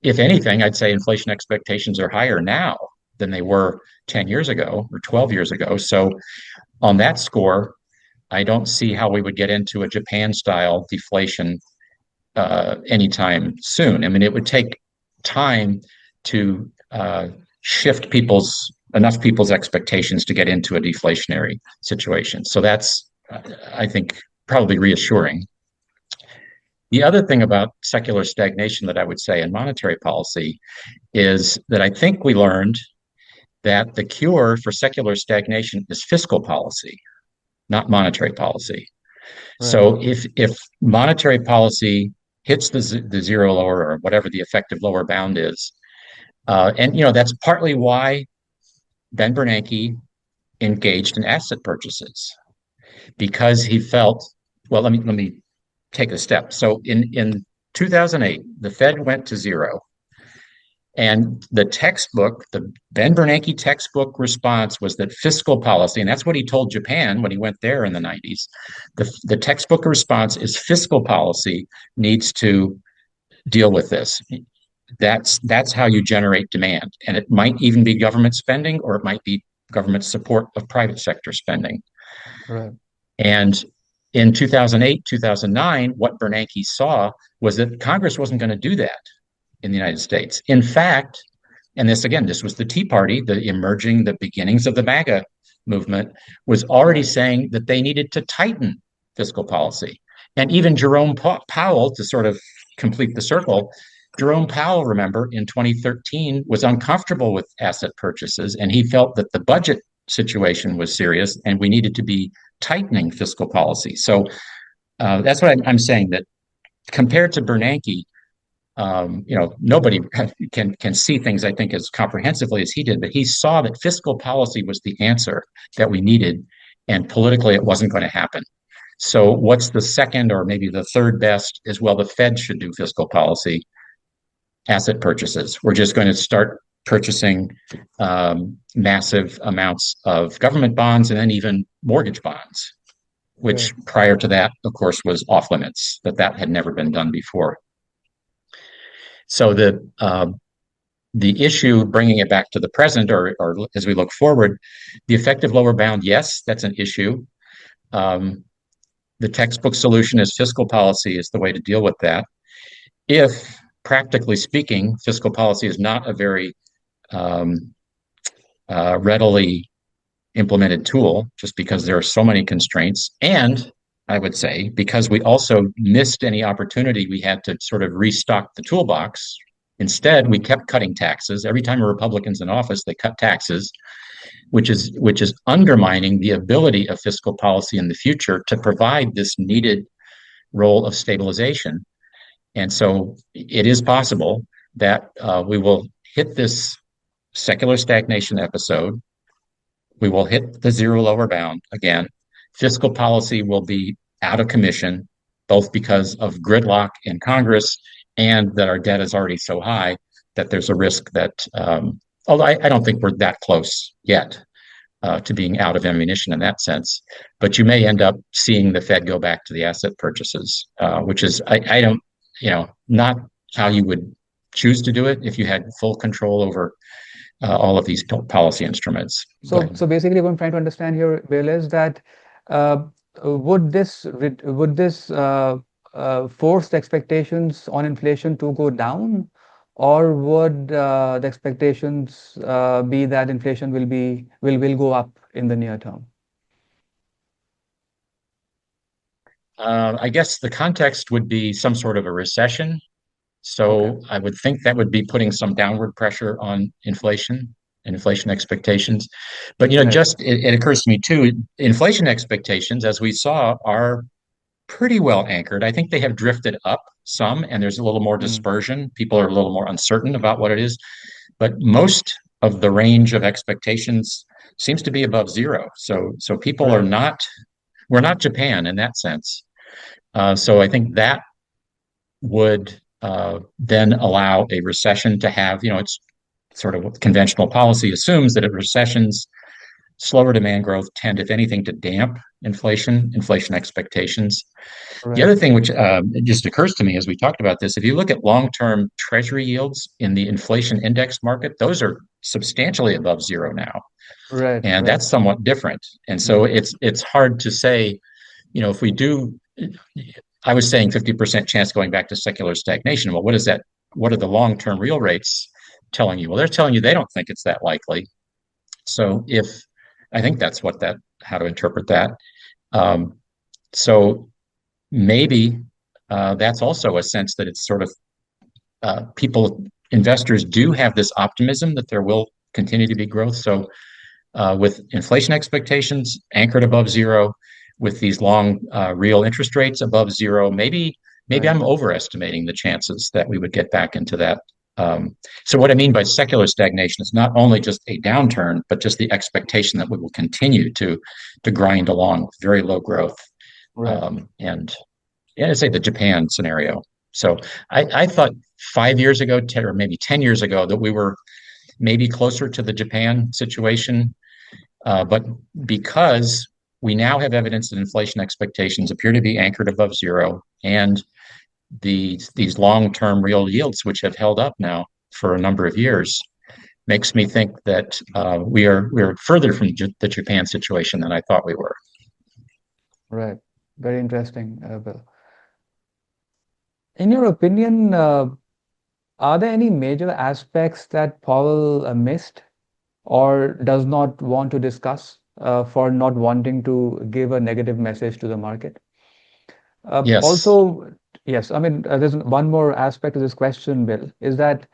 if anything, I'd say inflation expectations are higher now than they were 10 years ago or 12 years ago. So on that score, I don't see how we would get into a Japan-style deflation anytime soon. I mean, it would take time to shift enough people's expectations to get into a deflationary situation. So that's, I think, probably reassuring. The other thing about secular stagnation that I would say in monetary policy is that I think we learned that the cure for secular stagnation is fiscal policy, not monetary policy. Right. So if monetary policy hits the zero lower or whatever the effective lower bound is, and that's partly why Ben Bernanke engaged in asset purchases because he felt, well, let me take a step. So in 2008, the Fed went to zero. And the Ben Bernanke textbook response was that fiscal policy, and that's what he told Japan when he went there in the 90s. The textbook response is fiscal policy needs to deal with this. That's how you generate demand. And it might even be government spending, or it might be government support of private sector spending. Right. And in 2008, 2009, what Bernanke saw was that Congress wasn't going to do that in the United States. In fact, and this was the Tea Party, the beginnings of the MAGA movement, was already saying that they needed to tighten fiscal policy. And even Jerome Powell, to sort of complete the circle, Jerome Powell, remember, in 2013 was uncomfortable with asset purchases, and he felt that the budget situation was serious and we needed to be tightening fiscal policy. So that's what I'm saying, that compared to Bernanke, nobody can see things, I think, as comprehensively as he did, but he saw that fiscal policy was the answer that we needed, and politically it wasn't going to happen. So what's the second or maybe the third best is, well, the Fed should do fiscal policy, asset purchases. We're just going to start purchasing massive amounts of government bonds and then even mortgage bonds, which prior to that, of course, was off limits, that had never been done before. So the issue, bringing it back to the present, or as we look forward, the effective lower bound, yes, that's an issue. The textbook solution is fiscal policy is the way to deal with that. If, practically speaking, fiscal policy is not a very readily implemented tool, just because there are so many constraints, and I would say because we also missed any opportunity we had to sort of restock the toolbox. Instead, we kept cutting taxes. Every time a Republican's in office, they cut taxes, which is undermining the ability of fiscal policy in the future to provide this needed role of stabilization. And so it is possible that we will hit this secular stagnation episode. We will hit the zero lower bound again. Fiscal policy will be out of commission, both because of gridlock in Congress and that our debt is already so high that there's a risk that, although I don't think we're that close yet to being out of ammunition in that sense, but you may end up seeing the Fed go back to the asset purchases, which is, I don't, not how you would choose to do it if you had full control over all of these policy instruments. So basically, what I'm trying to understand here, Bill, is that would this force the expectations on inflation to go down, or would the expectations be that inflation will go up in the near term? I guess the context would be some sort of a recession. So I would think that would be putting some downward pressure on inflation and inflation expectations. But, it occurs to me too, inflation expectations, as we saw, are pretty well anchored. I think they have drifted up some, and there's a little more dispersion. People are a little more uncertain about what it is. But most of the range of expectations seems to be above zero. So people we're not Japan in that sense. So I think that would then allow a recession to have, it's sort of what conventional policy assumes, that recessions, slower demand growth tend, if anything, to damp inflation expectations. The other thing which just occurs to me as we talked about this, if you look at long-term treasury yields in the inflation index market, those are substantially above zero now. And that's somewhat different. And so it's hard to say, if we do, I was saying 50% chance going back to secular stagnation. Well, what is that? What are the long-term real rates telling you? Well, they're telling you they don't think it's that likely. So I think that's how to interpret that. So maybe that's also a sense that it's sort of investors do have this optimism that there will continue to be growth. So with inflation expectations anchored above zero, with these long real interest rates above zero, maybe Right. I'm overestimating the chances that we would get back into that. So what I mean by secular stagnation is not only just a downturn, but just the expectation that we will continue to grind along with very low growth. Right. And yeah, I'd say the Japan scenario. So I thought 5 years ago, or maybe 10 years ago, that we were maybe closer to the Japan situation. But because we now have evidence that inflation expectations appear to be anchored above zero, and these long-term real yields, which have held up now for a number of years, makes me think that we're further from the Japan situation than I thought we were. Right. Very interesting, Bill. In your opinion, are there any major aspects that Powell missed or does not want to discuss for not wanting to give a negative message to the market? Yes. Also, yes, I mean, there's one more aspect to this question, Bill, is that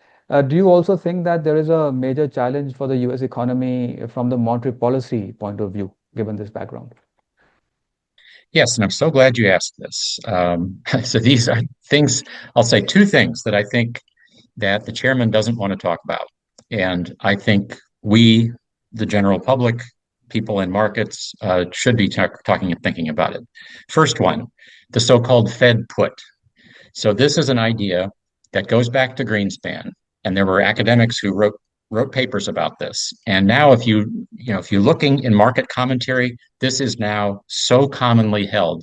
do you also think that there is a major challenge for the US economy from the monetary policy point of view, given this background? Yes, and I'm so glad you asked this. So these are things, I'll say two things that I think that the chairman doesn't want to talk about. And I think we, the general public, people in markets, should be talking and thinking about it. First one, the so-called Fed put. So this is an idea that goes back to Greenspan, and there were academics who wrote papers about this. And now, if you're looking in market commentary, this is now so commonly held.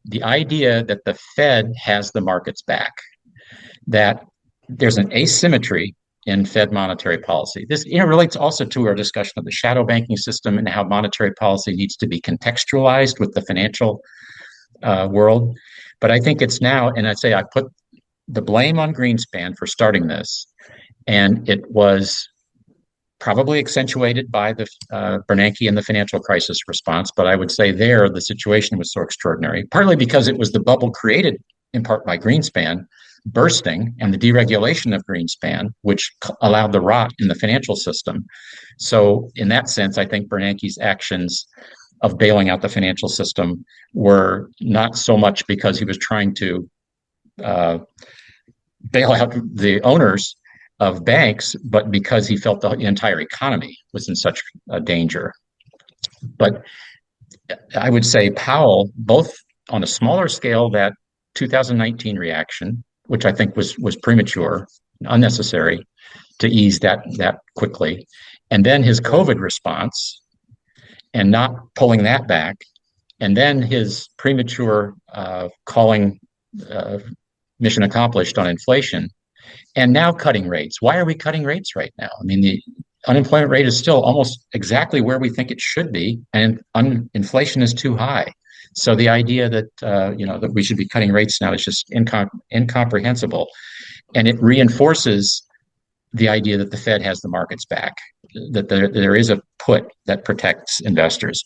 The idea that the Fed has the markets back, that there's an asymmetry in Fed monetary policy. This relates also to our discussion of the shadow banking system and how monetary policy needs to be contextualized with the financial world. But I think it's now, and I'd say I put the blame on Greenspan for starting this, and it was probably accentuated by the Bernanke and the financial crisis response. But I would say there the situation was so extraordinary, partly because it was the bubble created in part by Greenspan bursting and the deregulation of Greenspan, which allowed the rot in the financial system. So in that sense, I think Bernanke's actions of bailing out the financial system were not so much because he was trying to bail out the owners of banks, but because he felt the entire economy was in such danger. But I would say Powell, both on a smaller scale, that 2019 reaction, which I think was premature, unnecessary to ease that quickly, and then his COVID response and not pulling that back, and then his premature calling mission accomplished on inflation, and now cutting rates. Why are we cutting rates right now? I mean, the unemployment rate is still almost exactly where we think it should be, and inflation is too high. So the idea that that we should be cutting rates now is just incomprehensible, and it reinforces the idea that the Fed has the markets back, that there is a put that protects investors.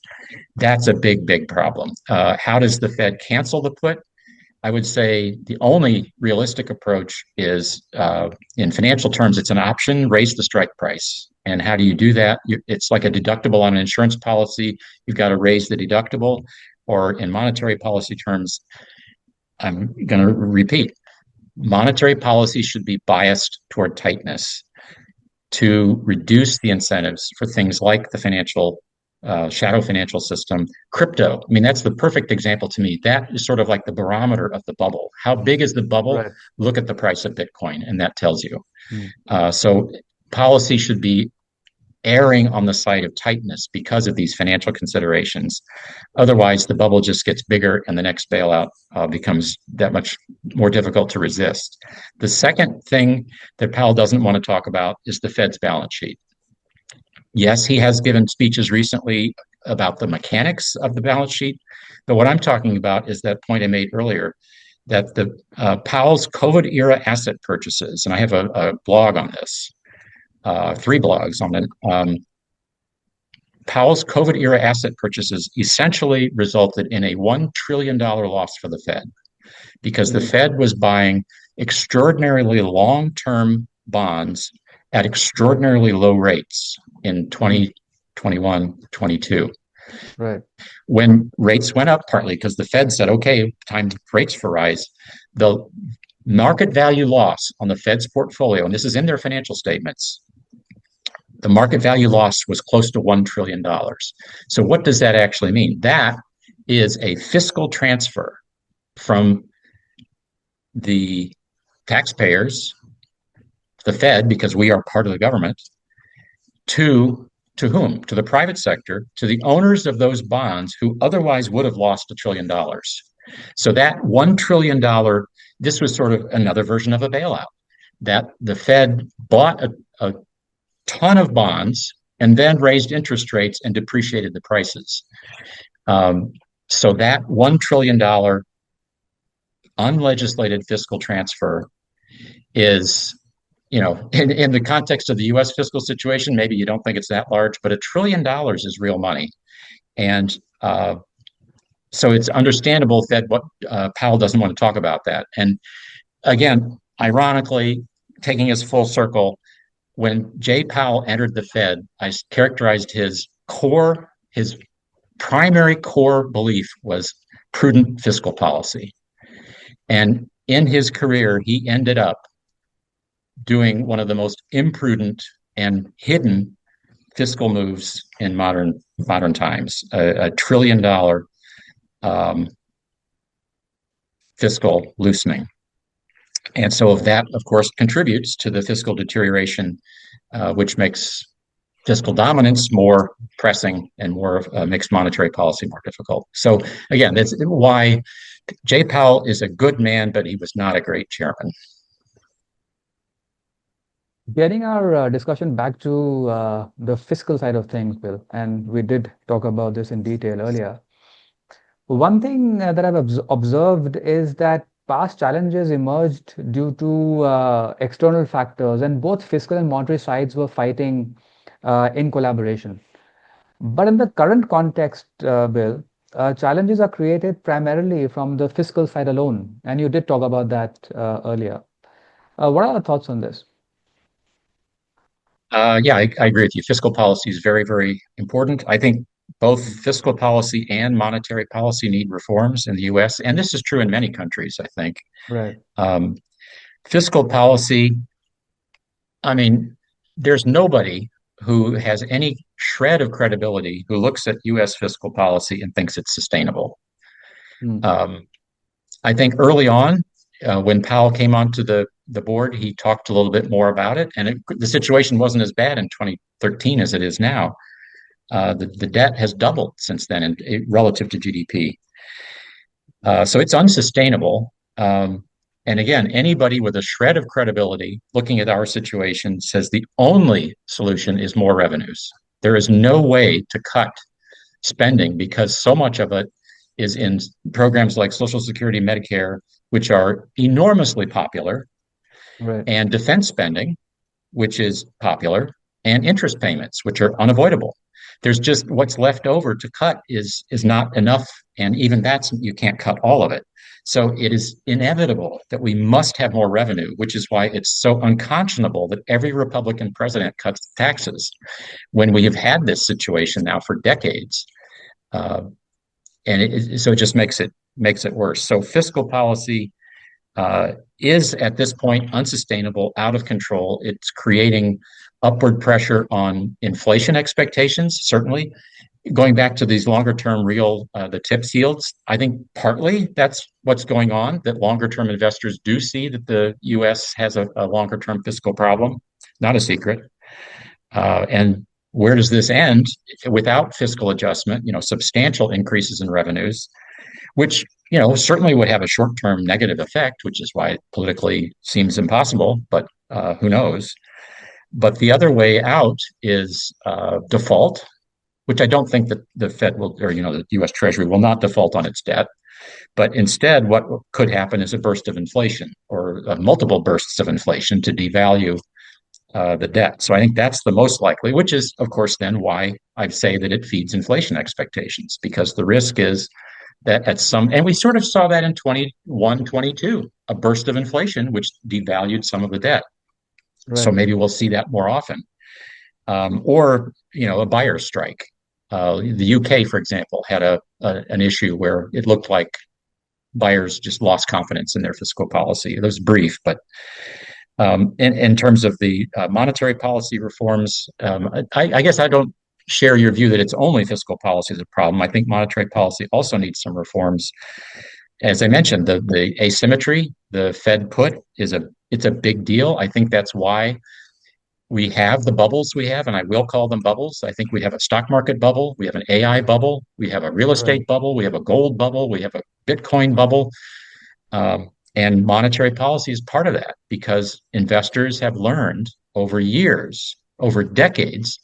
That's a big problem. How does the Fed cancel the put? I would say the only realistic approach is, in financial terms, it's an option, raise the strike price. And how do you do that? It's like a deductible on an insurance policy. You've got to raise the deductible. Or in monetary policy terms, I'm going to repeat, monetary policy should be biased toward tightness to reduce the incentives for things like the shadow financial system, crypto. I mean, that's the perfect example to me. That is sort of like the barometer of the bubble. How big is the bubble? Right. Look at the price of Bitcoin, and that tells you. Mm. So policy should be erring on the side of tightness because of these financial considerations. Otherwise, the bubble just gets bigger and the next bailout becomes that much more difficult to resist. The second thing that Powell doesn't want to talk about is the Fed's balance sheet. Yes, he has given speeches recently about the mechanics of the balance sheet, but what I'm talking about is that point I made earlier, that the Powell's COVID-era asset purchases, and I have a blog on this, 3 blogs on it. Powell's COVID-era asset purchases essentially resulted in a $1 trillion loss for the Fed because the Fed was buying extraordinarily long-term bonds at extraordinarily low rates in 2021, 22. Right. When rates went up, partly because the Fed said, okay, time rates for rise, the market value loss on the Fed's portfolio, and this is in their financial statements, the market value loss was close to $1 trillion. So what does that actually mean? That is a fiscal transfer from the taxpayers, the Fed, because we are part of the government, to whom? To the private sector, to the owners of those bonds who otherwise would have lost $1 trillion. So that $1 trillion, this was sort of another version of a bailout, that the Fed bought a ton of bonds and then raised interest rates and depreciated the prices. So that $1 trillion unlegislated fiscal transfer is, in the context of the U.S. fiscal situation, maybe you don't think it's that large, but $1 trillion is real money. And so it's understandable that Powell doesn't want to talk about that. And again, ironically, taking us full circle, when Jay Powell entered the Fed, I characterized his primary core belief was prudent fiscal policy. And in his career, he ended up doing one of the most imprudent and hidden fiscal moves in modern times, a $1 trillion fiscal loosening. And so that, of course, contributes to the fiscal deterioration, which makes fiscal dominance more pressing and more of a mixed monetary policy more difficult. So again, that's why Jay Powell is a good man, but he was not a great chairman. Getting our discussion back to the fiscal side of things, Bill, and we did talk about this in detail earlier. One thing that I've observed is that past challenges emerged due to external factors, and both fiscal and monetary sides were fighting in collaboration. But in the current context, Bill, challenges are created primarily from the fiscal side alone, and you did talk about that earlier. What are your thoughts on this? Yeah, I agree with you. Fiscal policy is very, very important. I think both fiscal policy and monetary policy need reforms in the US, and this is true in many countries, I think. Right. Fiscal policy, I mean, there's nobody who has any shred of credibility who looks at US fiscal policy and thinks it's sustainable. I think early on, when Powell came onto the board, he talked a little bit more about it, and the situation wasn't as bad in 2013 as it is now. The debt has doubled since then relative to GDP. So it's unsustainable. And again, anybody with a shred of credibility looking at our situation says the only solution is more revenues. There is no way to cut spending because so much of it is in programs like Social Security, Medicare, which are enormously popular, Right. and defense spending, which is popular, and interest payments, which are unavoidable. There's just what's left over to cut is not enough, and even that's you can't cut all of it. So it is inevitable that we must have more revenue, which is why it's so unconscionable that every Republican president cuts taxes when we have had this situation now for decades. So it just makes it worse. So fiscal policy is at this point unsustainable, out of control. It's creating upward pressure on inflation expectations, certainly. Going back to these longer-term the TIPS yields, I think partly that's what's going on, that longer-term investors do see that the U.S. has a longer-term fiscal problem, not a secret. And where does this end? Without fiscal adjustment, substantial increases in revenues, which certainly would have a short-term negative effect, which is why it politically seems impossible, but who knows? But the other way out is default, which I don't think that the Fed will, or the U.S. Treasury will not default on its debt. But instead, what could happen is a burst of inflation or multiple bursts of inflation to devalue the debt. So I think that's the most likely, which is, of course, then why I say that it feeds inflation expectations, because the risk is that and we sort of saw that in 21, 22, a burst of inflation, which devalued some of the debt. Right. So maybe we'll see that more often. Or, a buyer's strike. The UK, for example, had an issue where it looked like buyers just lost confidence in their fiscal policy. It was brief, but in terms of the monetary policy reforms, I guess I don't share your view that it's only fiscal policy is a problem. I think monetary policy also needs some reforms. As I mentioned, the asymmetry the Fed put it's a big deal. I think that's why we have the bubbles we have, and I will call them bubbles. I think we have a stock market bubble, we have an AI bubble, we have a real Right. estate bubble, we have a gold bubble, we have a Bitcoin bubble. And monetary policy is part of that because investors have learned over years, over decades,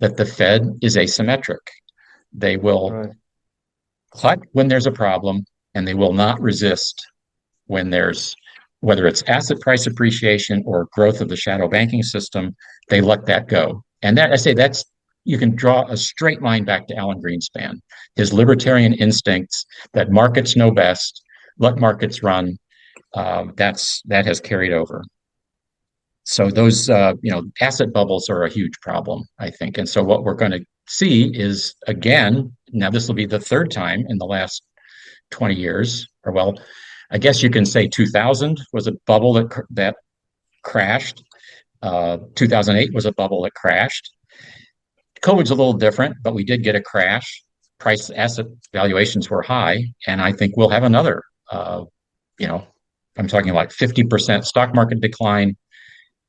that the Fed is asymmetric. They will Right. cut when there's a problem, and they will not resist when there's whether it's asset price appreciation or growth of the shadow banking system, they let that go. And that I say that's you can draw a straight line back to Alan Greenspan, his libertarian instincts that markets know best, let markets run. That has carried over. So those asset bubbles are a huge problem, I think. And so what we're going to see is again, now this will be the third time in the last 20 years, or well, I guess you can say 2000 was a bubble that crashed. 2008 was a bubble that crashed. COVID's a little different, but we did get a crash. Price asset valuations were high, and I think we'll have another. You know, I'm talking about 50% stock market decline.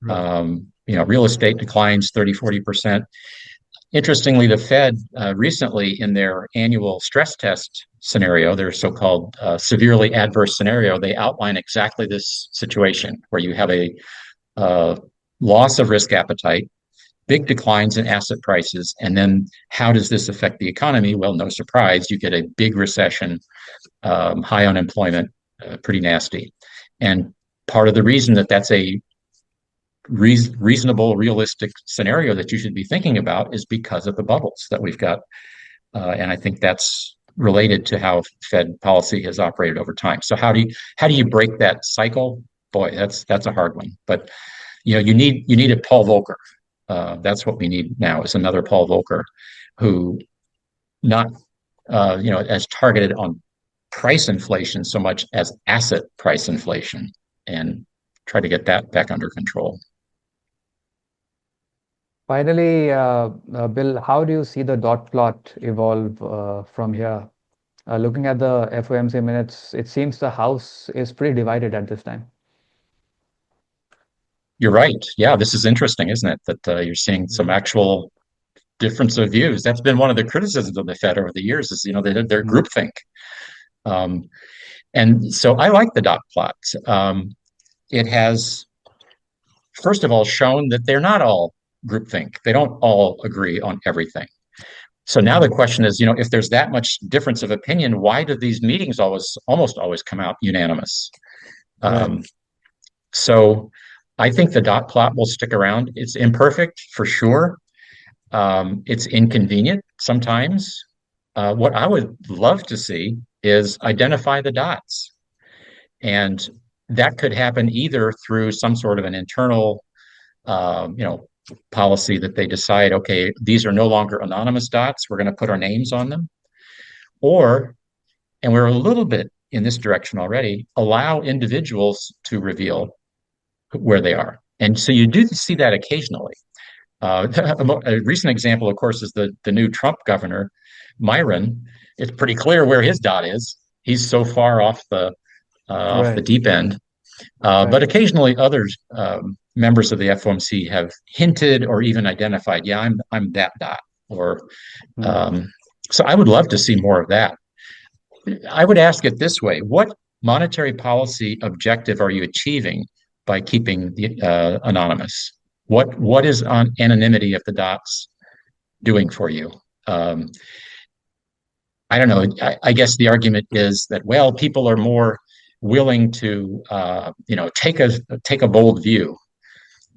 Right. Real estate declines 30-40%. Interestingly, the Fed recently, in their annual stress test scenario, their so-called severely adverse scenario, they outline exactly this situation where you have a loss of risk appetite, big declines in asset prices, and then how does this affect the economy? Well, no surprise, you get a big recession, high unemployment, pretty nasty. And part of the reason that that's a reasonable, realistic scenario that you should be thinking about is because of the bubbles that we've got. And I think that's related to how Fed policy has operated over time. So how do you break that cycle? Boy, that's a hard one. But you need a Paul Volcker. That's what we need now is another Paul Volcker who not as targeted on price inflation so much as asset price inflation and try to get that back under control. Finally, Bill, how do you see the dot plot evolve from here? Looking at the FOMC minutes, it seems the House is pretty divided at this time. You're right. Yeah, this is interesting, isn't it? That you're seeing some Mhm. actual difference of views. That's been one of the criticisms of the Fed over the years is, they're Mhm. groupthink. Um, and so I like the dot plot. It has, first of all, shown that they're not all groupthink. They don't all agree on everything. So now the Mhm. question is, if there's that much difference of opinion, why do these meetings almost always come out unanimous? Right. Um, so I think the dot plot will stick around. It's imperfect for sure. It's inconvenient sometimes. What I would love to see is identify the dots. And that could happen either through some sort of an internal, policy that they decide, okay, these are no longer anonymous dots. We're going to put our names on them. Or, and we're a little bit in this direction already, allow individuals to reveal where they are. And so you do see that occasionally. A recent example, of course, is the new Trump governor, Myron. It's pretty clear where his dot is. He's so far off the Right. deep end. But Right. occasionally, others members of the FOMC have hinted or even identified, yeah, I'm that dot. Or Mhm. um, so I would love to see more of that. I would ask it this way: what monetary policy objective are you achieving by keeping the anonymous? What is on anonymity of the dots doing for you? Um, I don't know. I guess the argument is that, well, people are more willing to take a bold view,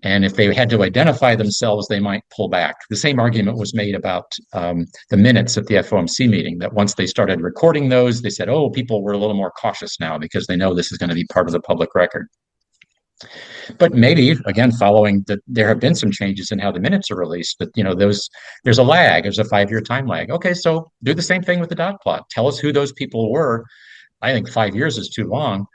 and if they had to identify themselves, they might pull back. The same argument was made about the minutes at the FOMC meeting. That once they started recording those, they said, "Oh, people were a little more cautious now because they know this is going to be part of the public record." But maybe again, following that, there have been some changes in how the minutes are released. But those there's a lag. There's a 5 year time lag. Okay, so do the same thing with the dot plot. Tell us who those people were. I think 5 years is too long,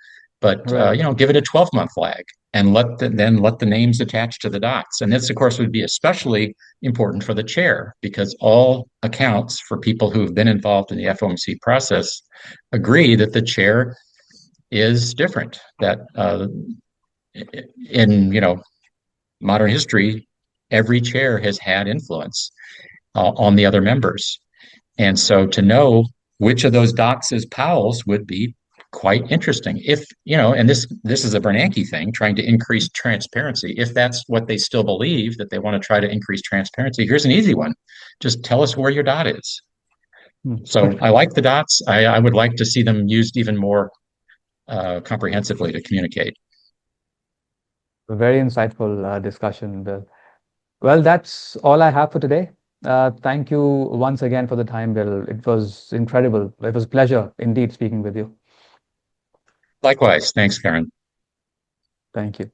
but Right. give it a 12-month lag and then let the names attach to the dots. And this, of course, would be especially important for the chair because all accounts for people who have been involved in the FOMC process agree that the chair is different. That in modern history, every chair has had influence on the other members. And so to know which of those dots is Powell's would be quite interesting. If, and this is a Bernanke thing, trying to increase transparency. If that's what they still believe, that they want to try to increase transparency, here's an easy one. Just tell us where your dot is. So I like the dots. I would like to see them used even more comprehensively to communicate. Very insightful discussion, Bill. Well, that's all I have for today. Thank you once again for the time, Bill. It was incredible. It was a pleasure indeed speaking with you. Likewise. Thanks, Karen. Thank you.